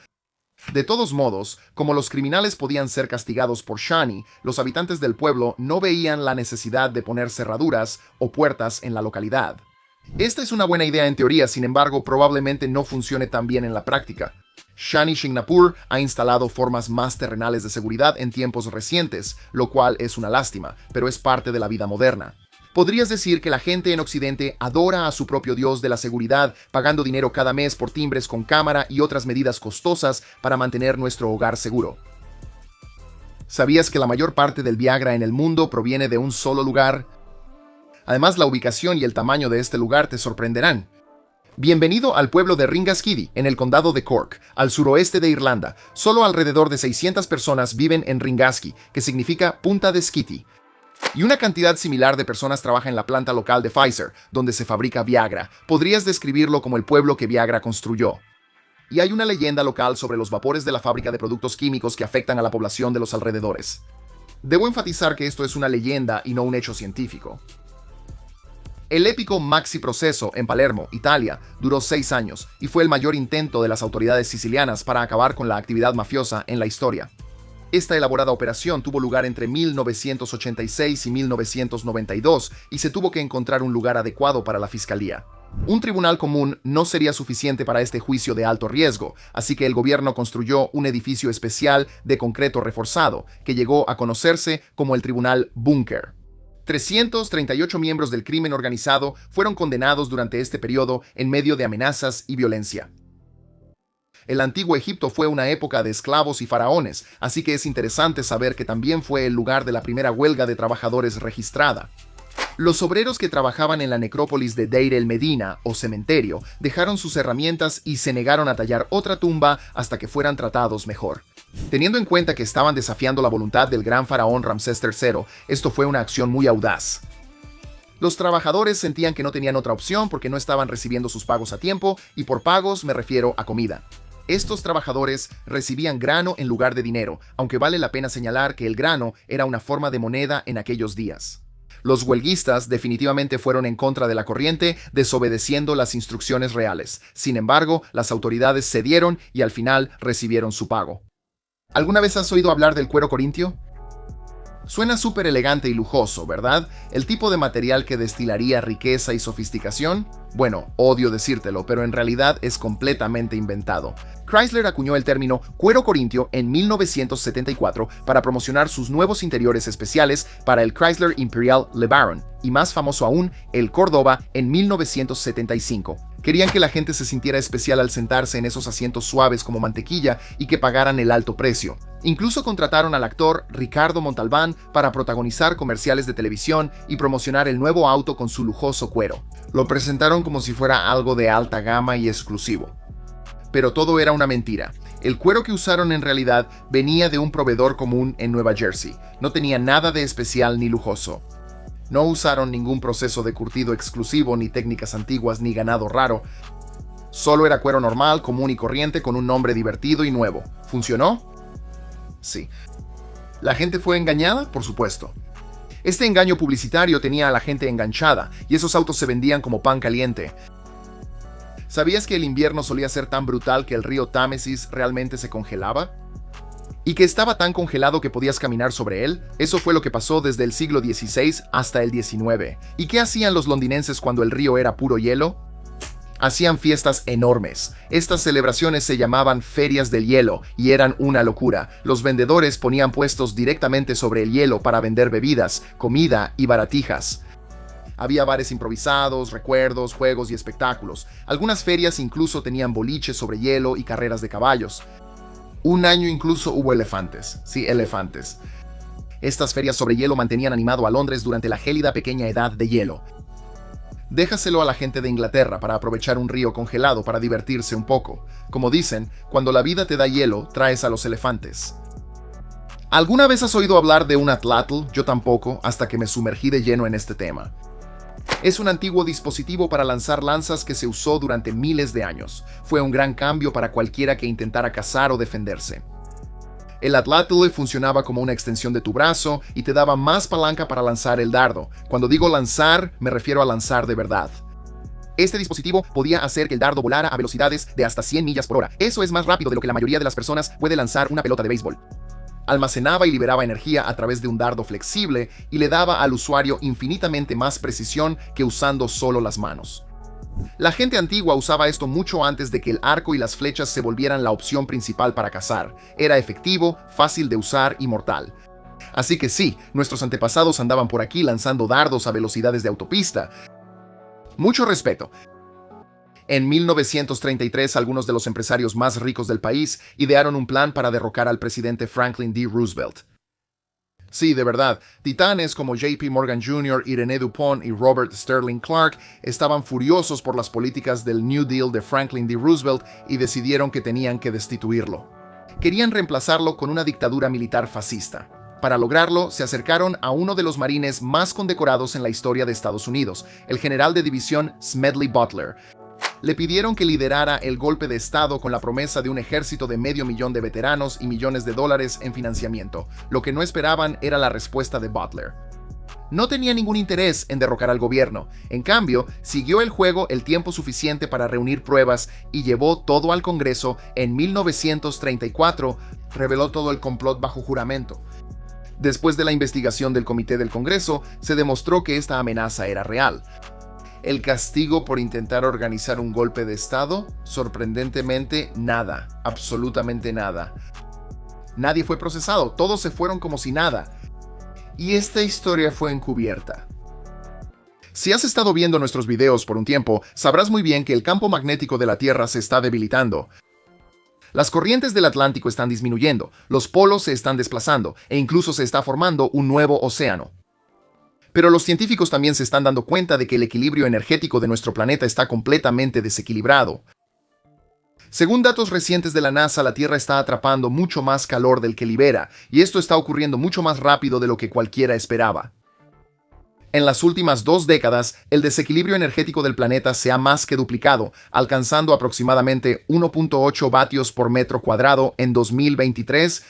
De todos modos, como los criminales podían ser castigados por Shani, los habitantes del pueblo no veían la necesidad de poner cerraduras o puertas en la localidad. Esta es una buena idea en teoría, sin embargo, probablemente no funcione tan bien en la práctica. Shani Shingnapur ha instalado formas más terrenales de seguridad en tiempos recientes, lo cual es una lástima, pero es parte de la vida moderna. Podrías decir que la gente en Occidente adora a su propio dios de la seguridad, pagando dinero cada mes por timbres con cámara y otras medidas costosas para mantener nuestro hogar seguro. ¿Sabías que la mayor parte del Viagra en el mundo proviene de un solo lugar? Además, la ubicación y el tamaño de este lugar te sorprenderán. Bienvenido al pueblo de Ringaskiddy, en el condado de Cork, al suroeste de Irlanda. Solo alrededor de 600 personas viven en Ringaskiddy, que significa punta de Skitty. Y una cantidad similar de personas trabaja en la planta local de Pfizer, donde se fabrica Viagra. Podrías describirlo como el pueblo que Viagra construyó. Y hay una leyenda local sobre los vapores de la fábrica de productos químicos que afectan a la población de los alrededores. Debo enfatizar que esto es una leyenda y no un hecho científico. El épico Maxi Proceso en Palermo, Italia, duró 6 años y fue el mayor intento de las autoridades sicilianas para acabar con la actividad mafiosa en la historia. Esta elaborada operación tuvo lugar entre 1986 y 1992 y se tuvo que encontrar un lugar adecuado para la fiscalía. Un tribunal común no sería suficiente para este juicio de alto riesgo, así que el gobierno construyó un edificio especial de concreto reforzado, que llegó a conocerse como el Tribunal Búnker. 338 miembros del crimen organizado fueron condenados durante este periodo en medio de amenazas y violencia. El antiguo Egipto fue una época de esclavos y faraones, así que es interesante saber que también fue el lugar de la primera huelga de trabajadores registrada. Los obreros que trabajaban en la necrópolis de Deir el Medina, o cementerio, dejaron sus herramientas y se negaron a tallar otra tumba hasta que fueran tratados mejor. Teniendo en cuenta que estaban desafiando la voluntad del gran faraón Ramsés III, esto fue una acción muy audaz. Los trabajadores sentían que no tenían otra opción porque no estaban recibiendo sus pagos a tiempo, y por pagos me refiero a comida. Estos trabajadores recibían grano en lugar de dinero, aunque vale la pena señalar que el grano era una forma de moneda en aquellos días. Los huelguistas definitivamente fueron en contra de la corriente, desobedeciendo las instrucciones reales. Sin embargo, las autoridades cedieron y al final recibieron su pago. ¿Alguna vez has oído hablar del cuero corintio? Suena súper elegante y lujoso, ¿verdad? El tipo de material que destilaría riqueza y sofisticación. Bueno, odio decírtelo, pero en realidad es completamente inventado. Chrysler acuñó el término cuero corintio en 1974 para promocionar sus nuevos interiores especiales para el Chrysler Imperial LeBaron, y más famoso aún, el Córdoba en 1975. Querían que la gente se sintiera especial al sentarse en esos asientos suaves como mantequilla y que pagaran el alto precio. Incluso contrataron al actor Ricardo Montalbán para protagonizar comerciales de televisión y promocionar el nuevo auto con su lujoso cuero. Lo presentaron como si fuera algo de alta gama y exclusivo. Pero todo era una mentira. El cuero que usaron en realidad venía de un proveedor común en Nueva Jersey. No tenía nada de especial ni lujoso. No usaron ningún proceso de curtido exclusivo, ni técnicas antiguas, ni ganado raro. Solo era cuero normal, común y corriente con un nombre divertido y nuevo. ¿Funcionó? Sí. ¿La gente fue engañada? Por supuesto. Este engaño publicitario tenía a la gente enganchada, y esos autos se vendían como pan caliente. ¿Sabías que el invierno solía ser tan brutal que el río Támesis realmente se congelaba? ¿Y que estaba tan congelado que podías caminar sobre él? Eso fue lo que pasó desde el siglo XVI hasta el XIX. ¿Y qué hacían los londinenses cuando el río era puro hielo? Hacían fiestas enormes. Estas celebraciones se llamaban ferias del hielo y eran una locura. Los vendedores ponían puestos directamente sobre el hielo para vender bebidas, comida y baratijas. Había bares improvisados, recuerdos, juegos y espectáculos. Algunas ferias incluso tenían boliches sobre hielo y carreras de caballos. Un año incluso hubo elefantes. Sí, elefantes. Estas ferias sobre hielo mantenían animado a Londres durante la gélida pequeña edad de hielo. Déjaselo a la gente de Inglaterra para aprovechar un río congelado para divertirse un poco. Como dicen, cuando la vida te da hielo, traes a los elefantes. ¿Alguna vez has oído hablar de un atlatl? Yo tampoco, hasta que me sumergí de lleno en este tema. Es un antiguo dispositivo para lanzar lanzas que se usó durante miles de años. Fue un gran cambio para cualquiera que intentara cazar o defenderse. El atlatl funcionaba como una extensión de tu brazo y te daba más palanca para lanzar el dardo. Cuando digo lanzar, me refiero a lanzar de verdad. Este dispositivo podía hacer que el dardo volara a velocidades de hasta 100 millas por hora. Eso es más rápido de lo que la mayoría de las personas puede lanzar una pelota de béisbol. Almacenaba y liberaba energía a través de un dardo flexible y le daba al usuario infinitamente más precisión que usando solo las manos. La gente antigua usaba esto mucho antes de que el arco y las flechas se volvieran la opción principal para cazar. Era efectivo, fácil de usar y mortal. Así que sí, nuestros antepasados andaban por aquí lanzando dardos a velocidades de autopista. Mucho respeto. En 1933, algunos de los empresarios más ricos del país idearon un plan para derrocar al presidente Franklin D. Roosevelt. Sí, de verdad, titanes como J.P. Morgan Jr., Irene Dupont y Robert Sterling Clark estaban furiosos por las políticas del New Deal de Franklin D. Roosevelt y decidieron que tenían que destituirlo. Querían reemplazarlo con una dictadura militar fascista. Para lograrlo, se acercaron a uno de los marines más condecorados en la historia de Estados Unidos, el general de división Smedley Butler. Le pidieron que liderara el golpe de Estado con la promesa de un ejército de $500,000 de veteranos y millones de dólares en financiamiento. Lo que no esperaban era la respuesta de Butler. No tenía ningún interés en derrocar al gobierno. En cambio, siguió el juego el tiempo suficiente para reunir pruebas y llevó todo al Congreso. En 1934 reveló todo el complot bajo juramento. Después de la investigación del Comité del Congreso, se demostró que esta amenaza era real. El castigo por intentar organizar un golpe de Estado, sorprendentemente, nada, absolutamente nada. Nadie fue procesado, todos se fueron como si nada. Y esta historia fue encubierta. Si has estado viendo nuestros videos por un tiempo, sabrás muy bien que el campo magnético de la Tierra se está debilitando. Las corrientes del Atlántico están disminuyendo, los polos se están desplazando e incluso se está formando un nuevo océano. Pero los científicos también se están dando cuenta de que el equilibrio energético de nuestro planeta está completamente desequilibrado. Según datos recientes de la NASA, la Tierra está atrapando mucho más calor del que libera, y esto está ocurriendo mucho más rápido de lo que cualquiera esperaba. En las últimas 2 décadas, el desequilibrio energético del planeta se ha más que duplicado, alcanzando aproximadamente 1.8 vatios por metro cuadrado en 2023.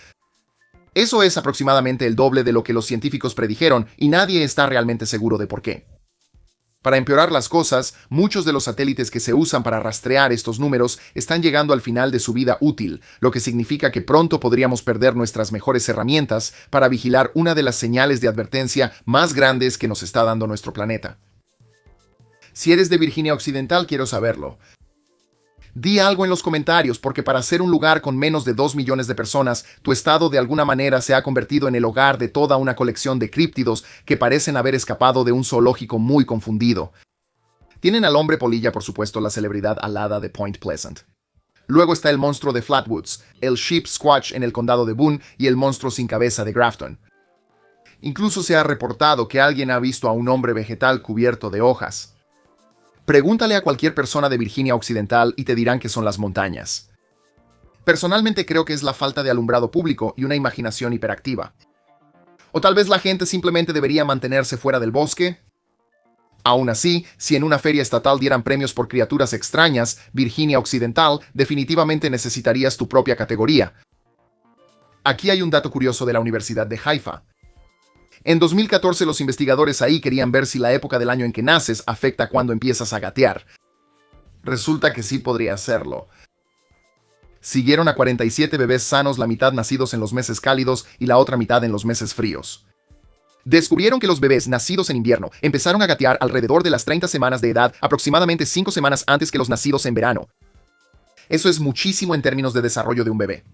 Eso es aproximadamente el doble de lo que los científicos predijeron, y nadie está realmente seguro de por qué. Para empeorar las cosas, muchos de los satélites que se usan para rastrear estos números están llegando al final de su vida útil, lo que significa que pronto podríamos perder nuestras mejores herramientas para vigilar una de las señales de advertencia más grandes que nos está dando nuestro planeta. Si eres de Virginia Occidental, quiero saberlo. Di algo en los comentarios, porque para ser un lugar con menos de 2 millones de personas, tu estado de alguna manera se ha convertido en el hogar de toda una colección de críptidos que parecen haber escapado de un zoológico muy confundido. Tienen al hombre polilla, por supuesto, la celebridad alada de Point Pleasant. Luego está el monstruo de Flatwoods, el Sheep Squatch en el condado de Boone y el monstruo sin cabeza de Grafton. Incluso se ha reportado que alguien ha visto a un hombre vegetal cubierto de hojas. Pregúntale a cualquier persona de Virginia Occidental y te dirán que son las montañas. Personalmente creo que es la falta de alumbrado público y una imaginación hiperactiva. O tal vez la gente simplemente debería mantenerse fuera del bosque. Aún así, si en una feria estatal dieran premios por criaturas extrañas, Virginia Occidental definitivamente necesitarías tu propia categoría. Aquí hay un dato curioso de la Universidad de Haifa. En 2014 los investigadores ahí querían ver si la época del año en que naces afecta cuando empiezas a gatear. Resulta que sí podría hacerlo. Siguieron a 47 bebés sanos, la mitad nacidos en los meses cálidos y la otra mitad en los meses fríos. Descubrieron que los bebés nacidos en invierno empezaron a gatear alrededor de las 30 semanas de edad, aproximadamente 5 semanas antes que los nacidos en verano. Eso es muchísimo en términos de desarrollo de un bebé.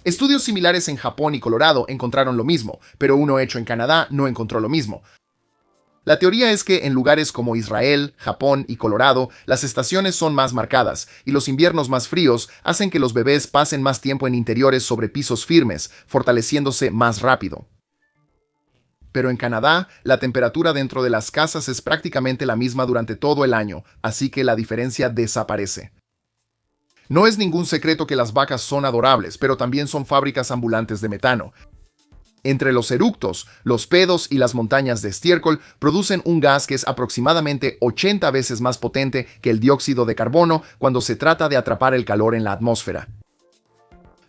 Estudios similares en Japón y Colorado encontraron lo mismo, pero uno hecho en Canadá no encontró lo mismo. La teoría es que en lugares como Israel, Japón y Colorado, las estaciones son más marcadas y los inviernos más fríos hacen que los bebés pasen más tiempo en interiores sobre pisos firmes, fortaleciéndose más rápido. Pero en Canadá, la temperatura dentro de las casas es prácticamente la misma durante todo el año, así que la diferencia desaparece. No es ningún secreto que las vacas son adorables, pero también son fábricas ambulantes de metano. Entre los eructos, los pedos y las montañas de estiércol producen un gas que es aproximadamente 80 veces más potente que el dióxido de carbono cuando se trata de atrapar el calor en la atmósfera.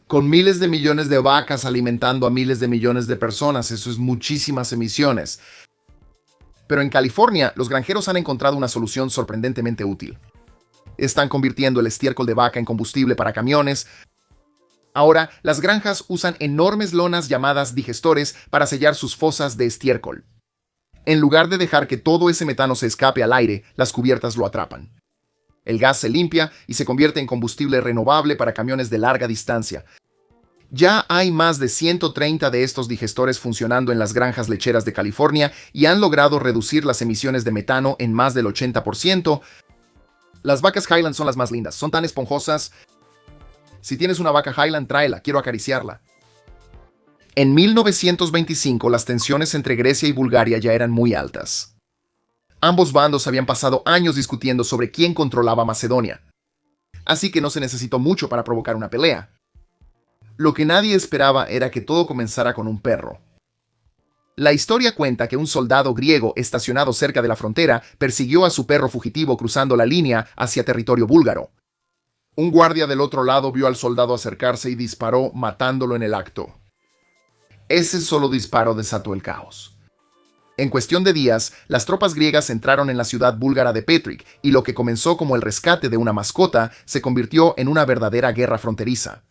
Con miles de millones de vacas alimentando a miles de millones de personas, eso es muchísimas emisiones. Pero en California, los granjeros han encontrado una solución sorprendentemente útil. Están convirtiendo el estiércol de vaca en combustible para camiones. Ahora, las granjas usan enormes lonas llamadas digestores para sellar sus fosas de estiércol. En lugar de dejar que todo ese metano se escape al aire, las cubiertas lo atrapan. El gas se limpia y se convierte en combustible renovable para camiones de larga distancia. Ya hay más de 130 de estos digestores funcionando en las granjas lecheras de California y han logrado reducir las emisiones de metano en más del 80%. Las vacas Highland son las más lindas, son tan esponjosas. Si tienes una vaca Highland, tráela, quiero acariciarla. En 1925, las tensiones entre Grecia y Bulgaria ya eran muy altas. Ambos bandos habían pasado años discutiendo sobre quién controlaba Macedonia. Así que no se necesitó mucho para provocar una pelea. Lo que nadie esperaba era que todo comenzara con un perro. La historia cuenta que un soldado griego estacionado cerca de la frontera persiguió a su perro fugitivo cruzando la línea hacia territorio búlgaro. Un guardia del otro lado vio al soldado acercarse y disparó, matándolo en el acto. Ese solo disparo desató el caos. En cuestión de días, las tropas griegas entraron en la ciudad búlgara de Petric y lo que comenzó como el rescate de una mascota se convirtió en una verdadera guerra fronteriza.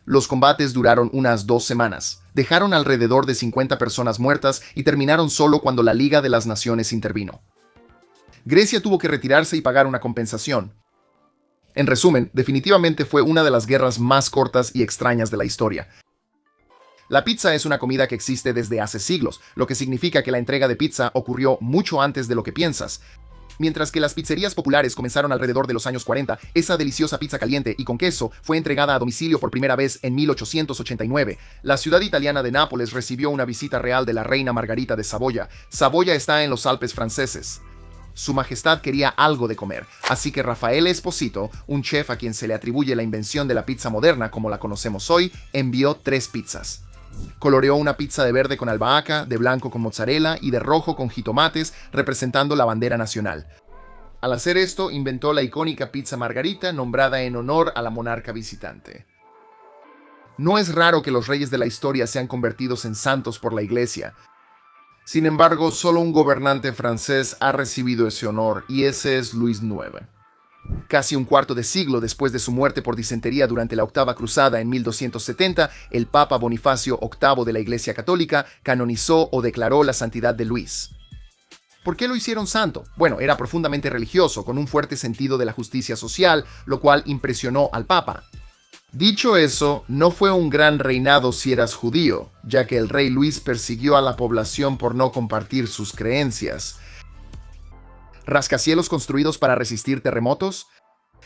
Los combates duraron unas 2 semanas, dejaron alrededor de 50 personas muertas y terminaron solo cuando la Liga de las Naciones intervino. Grecia tuvo que retirarse y pagar una compensación. En resumen, definitivamente fue una de las guerras más cortas y extrañas de la historia. La pizza es una comida que existe desde hace siglos, lo que significa que la entrega de pizza ocurrió mucho antes de lo que piensas. Mientras que las pizzerías populares comenzaron alrededor de los años 40, esa deliciosa pizza caliente y con queso fue entregada a domicilio por primera vez en 1889. La ciudad italiana de Nápoles recibió una visita real de la reina Margarita de Saboya. Saboya está en los Alpes franceses. Su Majestad quería algo de comer, así que Raffaele Esposito, un chef a quien se le atribuye la invención de la pizza moderna como la conocemos hoy, envió 3 pizzas. Coloreó una pizza de verde con albahaca, de blanco con mozzarella y de rojo con jitomates, representando la bandera nacional. Al hacer esto, inventó la icónica pizza margarita, nombrada en honor a la monarca visitante. No es raro que los reyes de la historia sean convertidos en santos por la Iglesia. Sin embargo, solo un gobernante francés ha recibido ese honor, y ese es Luis IX. Casi un cuarto de siglo después de su muerte por disentería durante la Octava Cruzada en 1270, el Papa Bonifacio VIII de la Iglesia Católica canonizó o declaró la santidad de Luis. ¿Por qué lo hicieron santo? Bueno, era profundamente religioso, con un fuerte sentido de la justicia social, lo cual impresionó al Papa. Dicho eso, no fue un gran reinado si eras judío, ya que el rey Luis persiguió a la población por no compartir sus creencias. ¿Rascacielos construidos para resistir terremotos?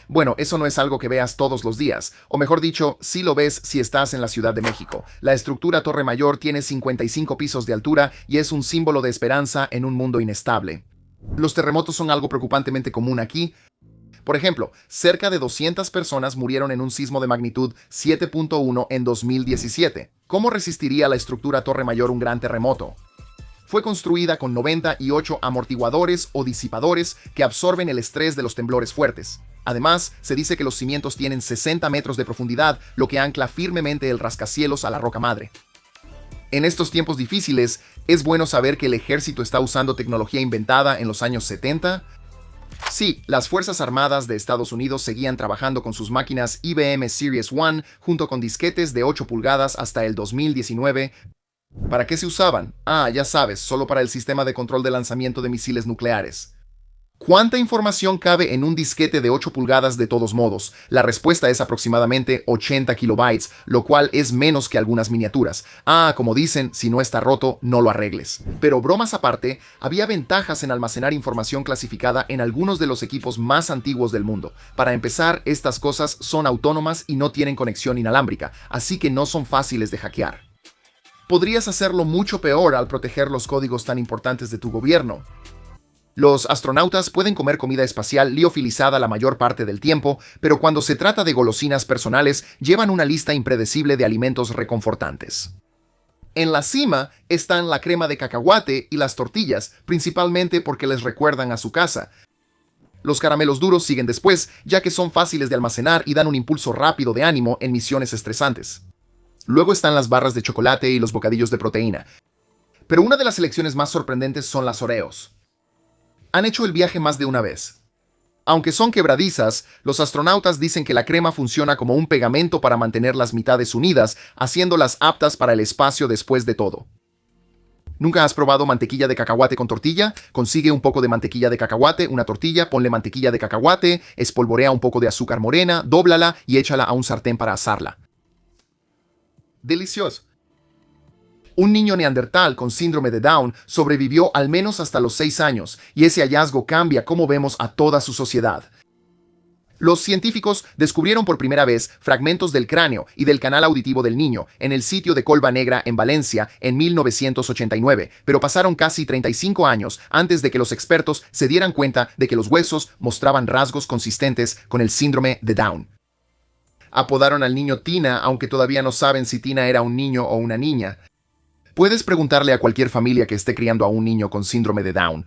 Bueno, eso no es algo que veas todos los días, o mejor dicho, sí lo ves si estás en la Ciudad de México. La estructura Torre Mayor tiene 55 pisos de altura y es un símbolo de esperanza en un mundo inestable. Los terremotos son algo preocupantemente común aquí. Por ejemplo, cerca de 200 personas murieron en un sismo de magnitud 7.1 en 2017. ¿Cómo resistiría la estructura Torre Mayor un gran terremoto? Fue construida con 98 amortiguadores o disipadores que absorben el estrés de los temblores fuertes. Además, se dice que los cimientos tienen 60 metros de profundidad, lo que ancla firmemente el rascacielos a la roca madre. En estos tiempos difíciles, es bueno saber que el ejército está usando tecnología inventada en los años 70. Sí, las Fuerzas Armadas de Estados Unidos seguían trabajando con sus máquinas IBM Series 1 junto con disquetes de 8 pulgadas hasta el 2019. ¿Para qué se usaban? Ya sabes, solo para el sistema de control de lanzamiento de misiles nucleares. ¿Cuánta información cabe en un disquete de 8 pulgadas de todos modos? La respuesta es aproximadamente 80 kilobytes, lo cual es menos que algunas miniaturas. Como dicen, si no está roto, no lo arregles. Pero bromas aparte, había ventajas en almacenar información clasificada en algunos de los equipos más antiguos del mundo. Para empezar, estas cosas son autónomas y no tienen conexión inalámbrica, así que no son fáciles de hackear. Podrías hacerlo mucho peor al proteger los códigos tan importantes de tu gobierno. Los astronautas pueden comer comida espacial liofilizada la mayor parte del tiempo, pero cuando se trata de golosinas personales, llevan una lista impredecible de alimentos reconfortantes. En la cima están la crema de cacahuate y las tortillas, principalmente porque les recuerdan a su casa. Los caramelos duros siguen después, ya que son fáciles de almacenar y dan un impulso rápido de ánimo en misiones estresantes. Luego están las barras de chocolate y los bocadillos de proteína. Pero una de las elecciones más sorprendentes son las Oreos. Han hecho el viaje más de una vez. Aunque son quebradizas, los astronautas dicen que la crema funciona como un pegamento para mantener las mitades unidas, haciéndolas aptas para el espacio después de todo. ¿Nunca has probado mantequilla de cacahuate con tortilla? Consigue un poco de mantequilla de cacahuate, una tortilla, ponle mantequilla de cacahuate, espolvorea un poco de azúcar morena, dóblala y échala a un sartén para asarla. Delicioso. Un niño neandertal con síndrome de Down sobrevivió al menos hasta los 6 años, y ese hallazgo cambia cómo vemos a toda su sociedad. Los científicos descubrieron por primera vez fragmentos del cráneo y del canal auditivo del niño en el sitio de Colba Negra en Valencia en 1989, pero pasaron casi 35 años antes de que los expertos se dieran cuenta de que los huesos mostraban rasgos consistentes con el síndrome de Down. Apodaron al niño Tina, aunque todavía no saben si Tina era un niño o una niña. Puedes preguntarle a cualquier familia que esté criando a un niño con síndrome de Down.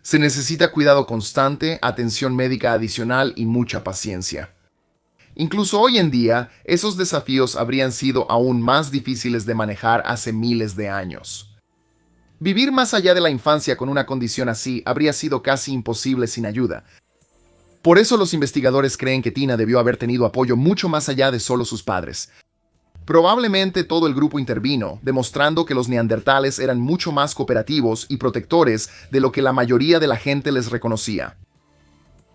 Se necesita cuidado constante, atención médica adicional y mucha paciencia. Incluso hoy en día, esos desafíos habrían sido aún más difíciles de manejar hace miles de años. Vivir más allá de la infancia con una condición así habría sido casi imposible sin ayuda. Por eso los investigadores creen que Tina debió haber tenido apoyo mucho más allá de solo sus padres. Probablemente todo el grupo intervino, demostrando que los neandertales eran mucho más cooperativos y protectores de lo que la mayoría de la gente les reconocía.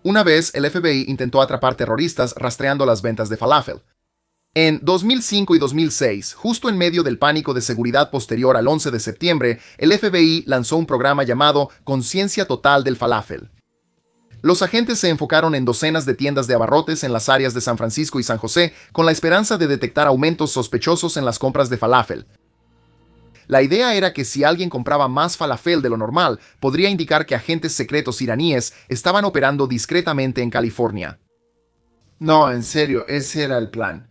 Una vez, el FBI intentó atrapar terroristas rastreando las ventas de falafel. En 2005 y 2006, justo en medio del pánico de seguridad posterior al 11 de septiembre, el FBI lanzó un programa llamado Conciencia Total del Falafel. Los agentes se enfocaron en docenas de tiendas de abarrotes en las áreas de San Francisco y San José con la esperanza de detectar aumentos sospechosos en las compras de falafel. La idea era que si alguien compraba más falafel de lo normal, podría indicar que agentes secretos iraníes estaban operando discretamente en California. No, en serio, ese era el plan.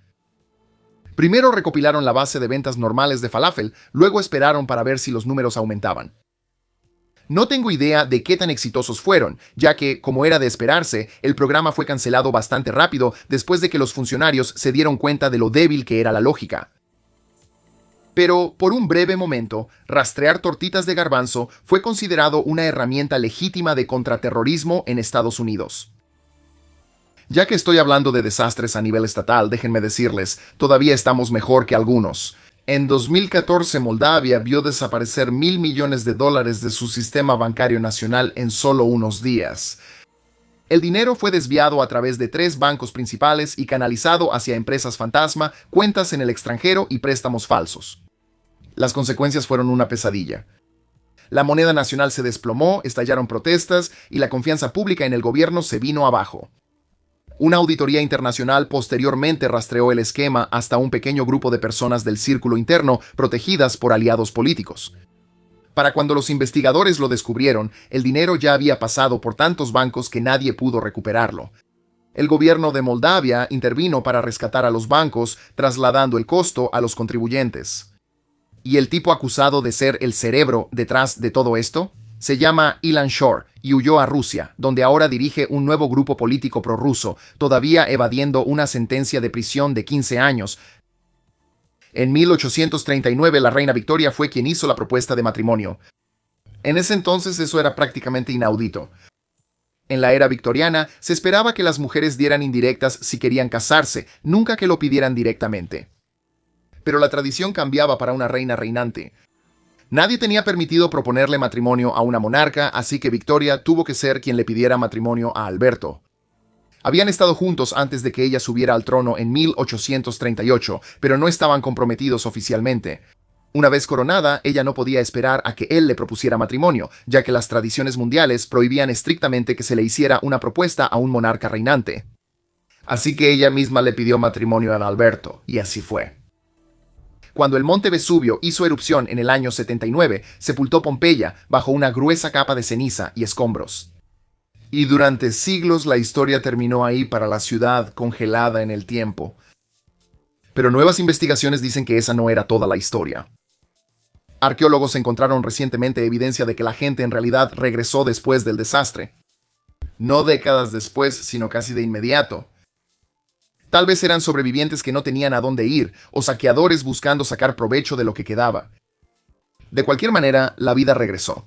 Primero recopilaron la base de ventas normales de falafel, luego esperaron para ver si los números aumentaban. No tengo idea de qué tan exitosos fueron, ya que, como era de esperarse, el programa fue cancelado bastante rápido después de que los funcionarios se dieron cuenta de lo débil que era la lógica. Pero, por un breve momento, rastrear tortitas de garbanzo fue considerado una herramienta legítima de contraterrorismo en Estados Unidos. Ya que estoy hablando de desastres a nivel estatal, déjenme decirles, todavía estamos mejor que algunos. En 2014, Moldavia vio desaparecer $1.000 millones de su sistema bancario nacional en solo unos días. El dinero fue desviado a través de 3 bancos principales y canalizado hacia empresas fantasma, cuentas en el extranjero y préstamos falsos. Las consecuencias fueron una pesadilla. La moneda nacional se desplomó, estallaron protestas y la confianza pública en el gobierno se vino abajo. Una auditoría internacional posteriormente rastreó el esquema hasta un pequeño grupo de personas del círculo interno protegidas por aliados políticos. Para cuando los investigadores lo descubrieron, el dinero ya había pasado por tantos bancos que nadie pudo recuperarlo. El gobierno de Moldavia intervino para rescatar a los bancos, trasladando el costo a los contribuyentes. ¿Y el tipo acusado de ser el cerebro detrás de todo esto? Se llama Ilan Shor y huyó a Rusia, donde ahora dirige un nuevo grupo político prorruso, todavía evadiendo una sentencia de prisión de 15 años. En 1839, la reina Victoria fue quien hizo la propuesta de matrimonio. En ese entonces eso era prácticamente inaudito. En la era victoriana, se esperaba que las mujeres dieran indirectas si querían casarse, nunca que lo pidieran directamente. Pero la tradición cambiaba para una reina reinante. Nadie tenía permitido proponerle matrimonio a una monarca, así que Victoria tuvo que ser quien le pidiera matrimonio a Alberto. Habían estado juntos antes de que ella subiera al trono en 1838, pero no estaban comprometidos oficialmente. Una vez coronada, ella no podía esperar a que él le propusiera matrimonio, ya que las tradiciones mundiales prohibían estrictamente que se le hiciera una propuesta a un monarca reinante. Así que ella misma le pidió matrimonio a Alberto, y así fue. Cuando el monte Vesubio hizo erupción en el año 79, sepultó Pompeya bajo una gruesa capa de ceniza y escombros. Y durante siglos la historia terminó ahí para la ciudad congelada en el tiempo. Pero nuevas investigaciones dicen que esa no era toda la historia. Arqueólogos encontraron recientemente evidencia de que la gente en realidad regresó después del desastre. No décadas después, sino casi de inmediato. Tal vez eran sobrevivientes que no tenían a dónde ir, o saqueadores buscando sacar provecho de lo que quedaba. De cualquier manera, la vida regresó.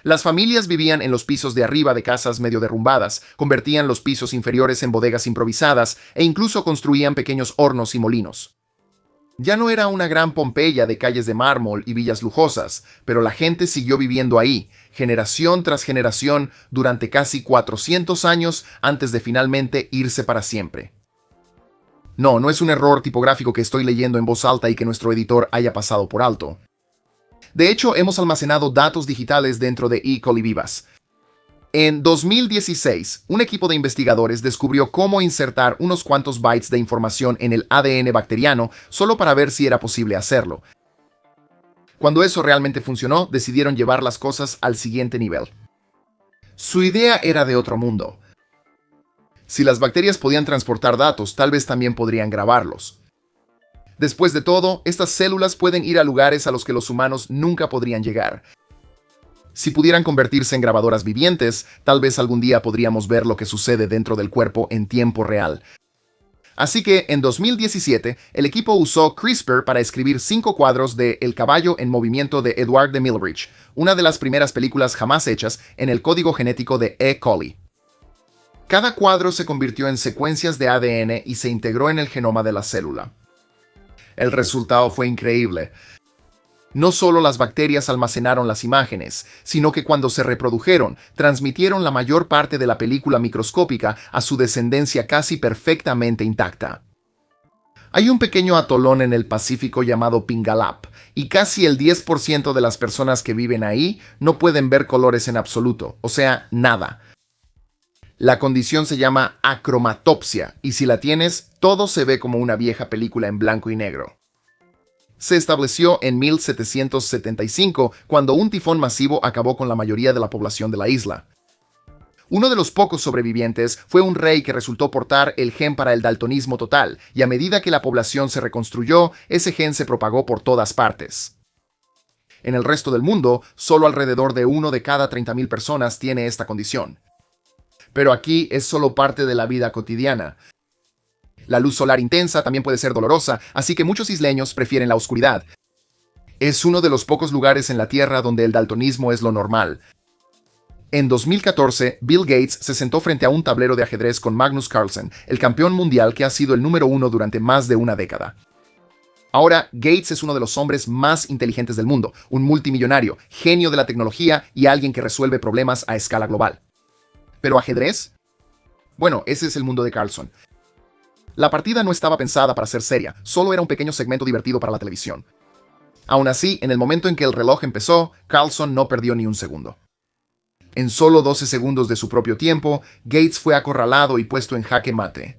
Las familias vivían en los pisos de arriba de casas medio derrumbadas, convertían los pisos inferiores en bodegas improvisadas e incluso construían pequeños hornos y molinos. Ya no era una gran Pompeya de calles de mármol y villas lujosas, pero la gente siguió viviendo ahí, generación tras generación, durante casi 400 años antes de finalmente irse para siempre. No es un error tipográfico que estoy leyendo en voz alta y que nuestro editor haya pasado por alto. De hecho, hemos almacenado datos digitales dentro de E. coli vivas. En 2016, un equipo de investigadores descubrió cómo insertar unos cuantos bytes de información en el ADN bacteriano solo para ver si era posible hacerlo. Cuando eso realmente funcionó, decidieron llevar las cosas al siguiente nivel. Su idea era de otro mundo. Si las bacterias podían transportar datos, tal vez también podrían grabarlos. Después de todo, estas células pueden ir a lugares a los que los humanos nunca podrían llegar. Si pudieran convertirse en grabadoras vivientes, tal vez algún día podríamos ver lo que sucede dentro del cuerpo en tiempo real. Así que en 2017 el equipo usó CRISPR para escribir 5 cuadros de El caballo en movimiento de Edward de Milbridge, una de las primeras películas jamás hechas en el código genético de E. coli. Cada cuadro se convirtió en secuencias de ADN y se integró en el genoma de la célula. El resultado fue increíble. No solo las bacterias almacenaron las imágenes, sino que cuando se reprodujeron, transmitieron la mayor parte de la película microscópica a su descendencia casi perfectamente intacta. Hay un pequeño atolón en el Pacífico llamado Pingalap, y casi el 10% de las personas que viven ahí no pueden ver colores en absoluto, o sea, nada. La condición se llama acromatopsia, y si la tienes, todo se ve como una vieja película en blanco y negro. Se estableció en 1775, cuando un tifón masivo acabó con la mayoría de la población de la isla. Uno de los pocos sobrevivientes fue un rey que resultó portar el gen para el daltonismo total, y a medida que la población se reconstruyó, ese gen se propagó por todas partes. En el resto del mundo, solo alrededor de 1 de cada 30.000 personas tiene esta condición. Pero aquí es solo parte de la vida cotidiana. La luz solar intensa también puede ser dolorosa, así que muchos isleños prefieren la oscuridad. Es uno de los pocos lugares en la Tierra donde el daltonismo es lo normal. En 2014, Bill Gates se sentó frente a un tablero de ajedrez con Magnus Carlsen, el campeón mundial que ha sido el número 1 durante más de una década. Ahora, Gates es uno de los hombres más inteligentes del mundo, un multimillonario, genio de la tecnología y alguien que resuelve problemas a escala global. ¿Pero ajedrez? Bueno, ese es el mundo de Carlsen. La partida no estaba pensada para ser seria, solo era un pequeño segmento divertido para la televisión. Aún así, en el momento en que el reloj empezó, Carlsen no perdió ni un segundo. En solo 12 segundos de su propio tiempo, Gates fue acorralado y puesto en jaque mate.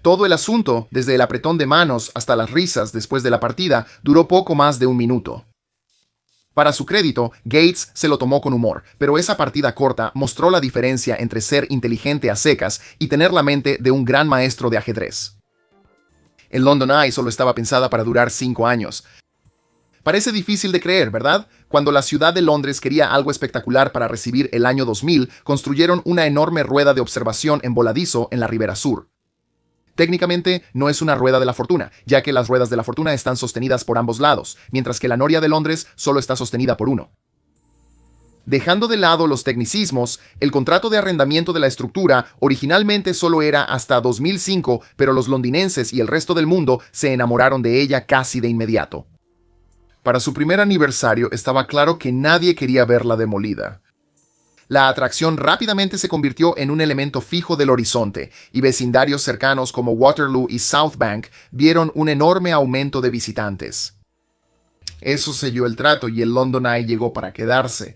Todo el asunto, desde el apretón de manos hasta las risas después de la partida, duró poco más de un minuto. Para su crédito, Gates se lo tomó con humor, pero esa partida corta mostró la diferencia entre ser inteligente a secas y tener la mente de un gran maestro de ajedrez. El London Eye solo estaba pensada para durar 5 años. Parece difícil de creer, ¿verdad? Cuando la ciudad de Londres quería algo espectacular para recibir el año 2000, construyeron una enorme rueda de observación en voladizo en la ribera sur. Técnicamente, no es una rueda de la fortuna, ya que las ruedas de la fortuna están sostenidas por ambos lados, mientras que la noria de Londres solo está sostenida por uno. Dejando de lado los tecnicismos, el contrato de arrendamiento de la estructura originalmente solo era hasta 2005, pero los londinenses y el resto del mundo se enamoraron de ella casi de inmediato. Para su primer aniversario estaba claro que nadie quería verla demolida. La atracción rápidamente se convirtió en un elemento fijo del horizonte, y vecindarios cercanos como Waterloo y South Bank vieron un enorme aumento de visitantes. Eso selló el trato y el London Eye llegó para quedarse.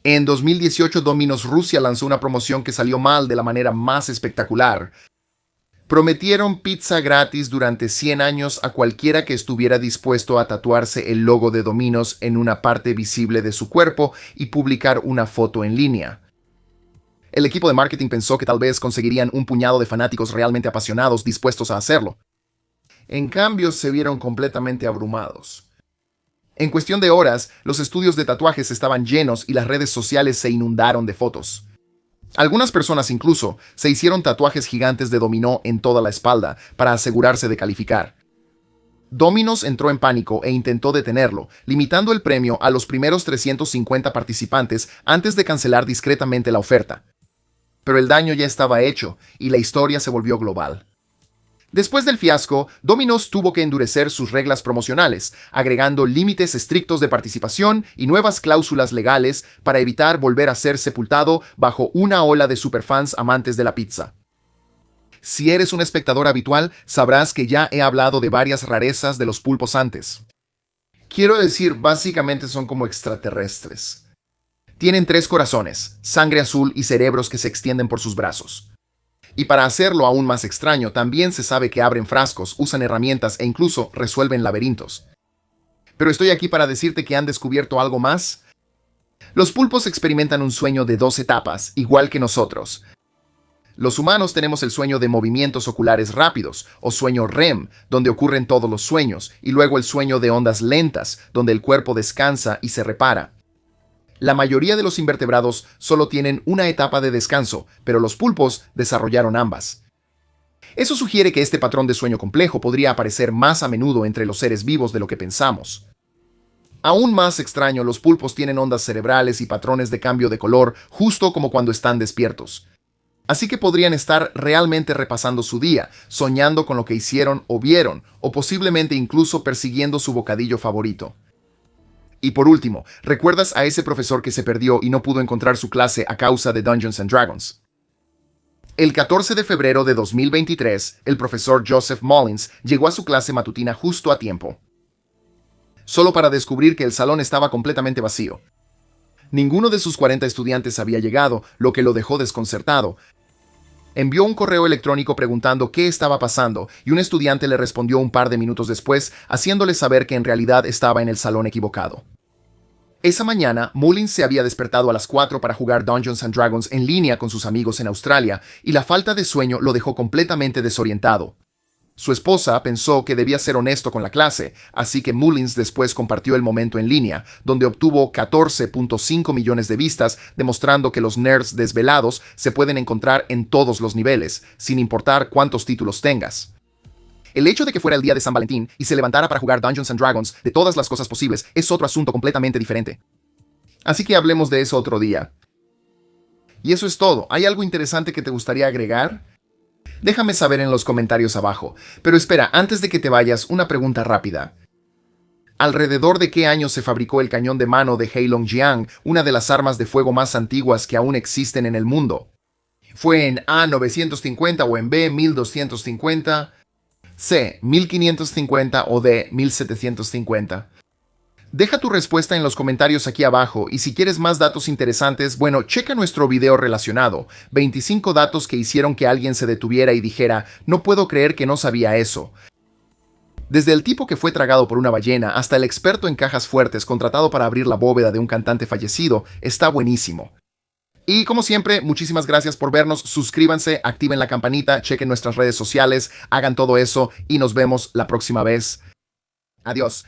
En 2018, Domino's Rusia lanzó una promoción que salió mal de la manera más espectacular. Prometieron pizza gratis durante 100 años a cualquiera que estuviera dispuesto a tatuarse el logo de Domino's en una parte visible de su cuerpo y publicar una foto en línea. El equipo de marketing pensó que tal vez conseguirían un puñado de fanáticos realmente apasionados dispuestos a hacerlo. En cambio, se vieron completamente abrumados. En cuestión de horas, los estudios de tatuajes estaban llenos y las redes sociales se inundaron de fotos. Algunas personas incluso se hicieron tatuajes gigantes de dominó en toda la espalda para asegurarse de calificar. Domino's entró en pánico e intentó detenerlo, limitando el premio a los primeros 350 participantes antes de cancelar discretamente la oferta. Pero el daño ya estaba hecho y la historia se volvió global. Después del fiasco, Domino's tuvo que endurecer sus reglas promocionales, agregando límites estrictos de participación y nuevas cláusulas legales para evitar volver a ser sepultado bajo una ola de superfans amantes de la pizza. Si eres un espectador habitual, sabrás que ya he hablado de varias rarezas de los pulpos antes. Quiero decir, básicamente son como extraterrestres. Tienen 3 corazones, sangre azul y cerebros que se extienden por sus brazos. Y para hacerlo aún más extraño, también se sabe que abren frascos, usan herramientas e incluso resuelven laberintos. Pero estoy aquí para decirte que han descubierto algo más. Los pulpos experimentan un sueño de 2 etapas, igual que nosotros. Los humanos tenemos el sueño de movimientos oculares rápidos, o sueño REM, donde ocurren todos los sueños, y luego el sueño de ondas lentas, donde el cuerpo descansa y se repara. La mayoría de los invertebrados solo tienen una etapa de descanso, pero los pulpos desarrollaron ambas. Eso sugiere que este patrón de sueño complejo podría aparecer más a menudo entre los seres vivos de lo que pensamos. Aún más extraño, los pulpos tienen ondas cerebrales y patrones de cambio de color justo como cuando están despiertos. Así que podrían estar realmente repasando su día, soñando con lo que hicieron o vieron, o posiblemente incluso persiguiendo su bocadillo favorito. Y por último, ¿recuerdas a ese profesor que se perdió y no pudo encontrar su clase a causa de Dungeons and Dragons? El 14 de febrero de 2023, el profesor Joseph Mullins llegó a su clase matutina justo a tiempo, solo para descubrir que el salón estaba completamente vacío. Ninguno de sus 40 estudiantes había llegado, lo que lo dejó desconcertado. Envió un correo electrónico preguntando qué estaba pasando y un estudiante le respondió un par de minutos después, haciéndole saber que en realidad estaba en el salón equivocado. Esa mañana, Mullins se había despertado a las 4 para jugar Dungeons and Dragons en línea con sus amigos en Australia, y la falta de sueño lo dejó completamente desorientado. Su esposa pensó que debía ser honesto con la clase, así que Mullins después compartió el momento en línea, donde obtuvo 14.5 millones de vistas, demostrando que los nerds desvelados se pueden encontrar en todos los niveles, sin importar cuántos títulos tengas. El hecho de que fuera el día de San Valentín y se levantara para jugar Dungeons and Dragons de todas las cosas posibles es otro asunto completamente diferente. Así que hablemos de eso otro día. Y eso es todo. ¿Hay algo interesante que te gustaría agregar? Déjame saber en los comentarios abajo. Pero espera, antes de que te vayas, una pregunta rápida. ¿Alrededor de qué año se fabricó el cañón de mano de Heilongjiang, una de las armas de fuego más antiguas que aún existen en el mundo? ¿Fue en A 950 o en B 1250? C, 1550 o D, 1750. Deja tu respuesta en los comentarios aquí abajo y si quieres más datos interesantes, bueno, checa nuestro video relacionado, 25 datos que hicieron que alguien se detuviera y dijera, no puedo creer que no sabía eso. Desde el tipo que fue tragado por una ballena hasta el experto en cajas fuertes contratado para abrir la bóveda de un cantante fallecido, está buenísimo. Y como siempre, muchísimas gracias por vernos, suscríbanse, activen la campanita, chequen nuestras redes sociales, hagan todo eso y nos vemos la próxima vez. Adiós.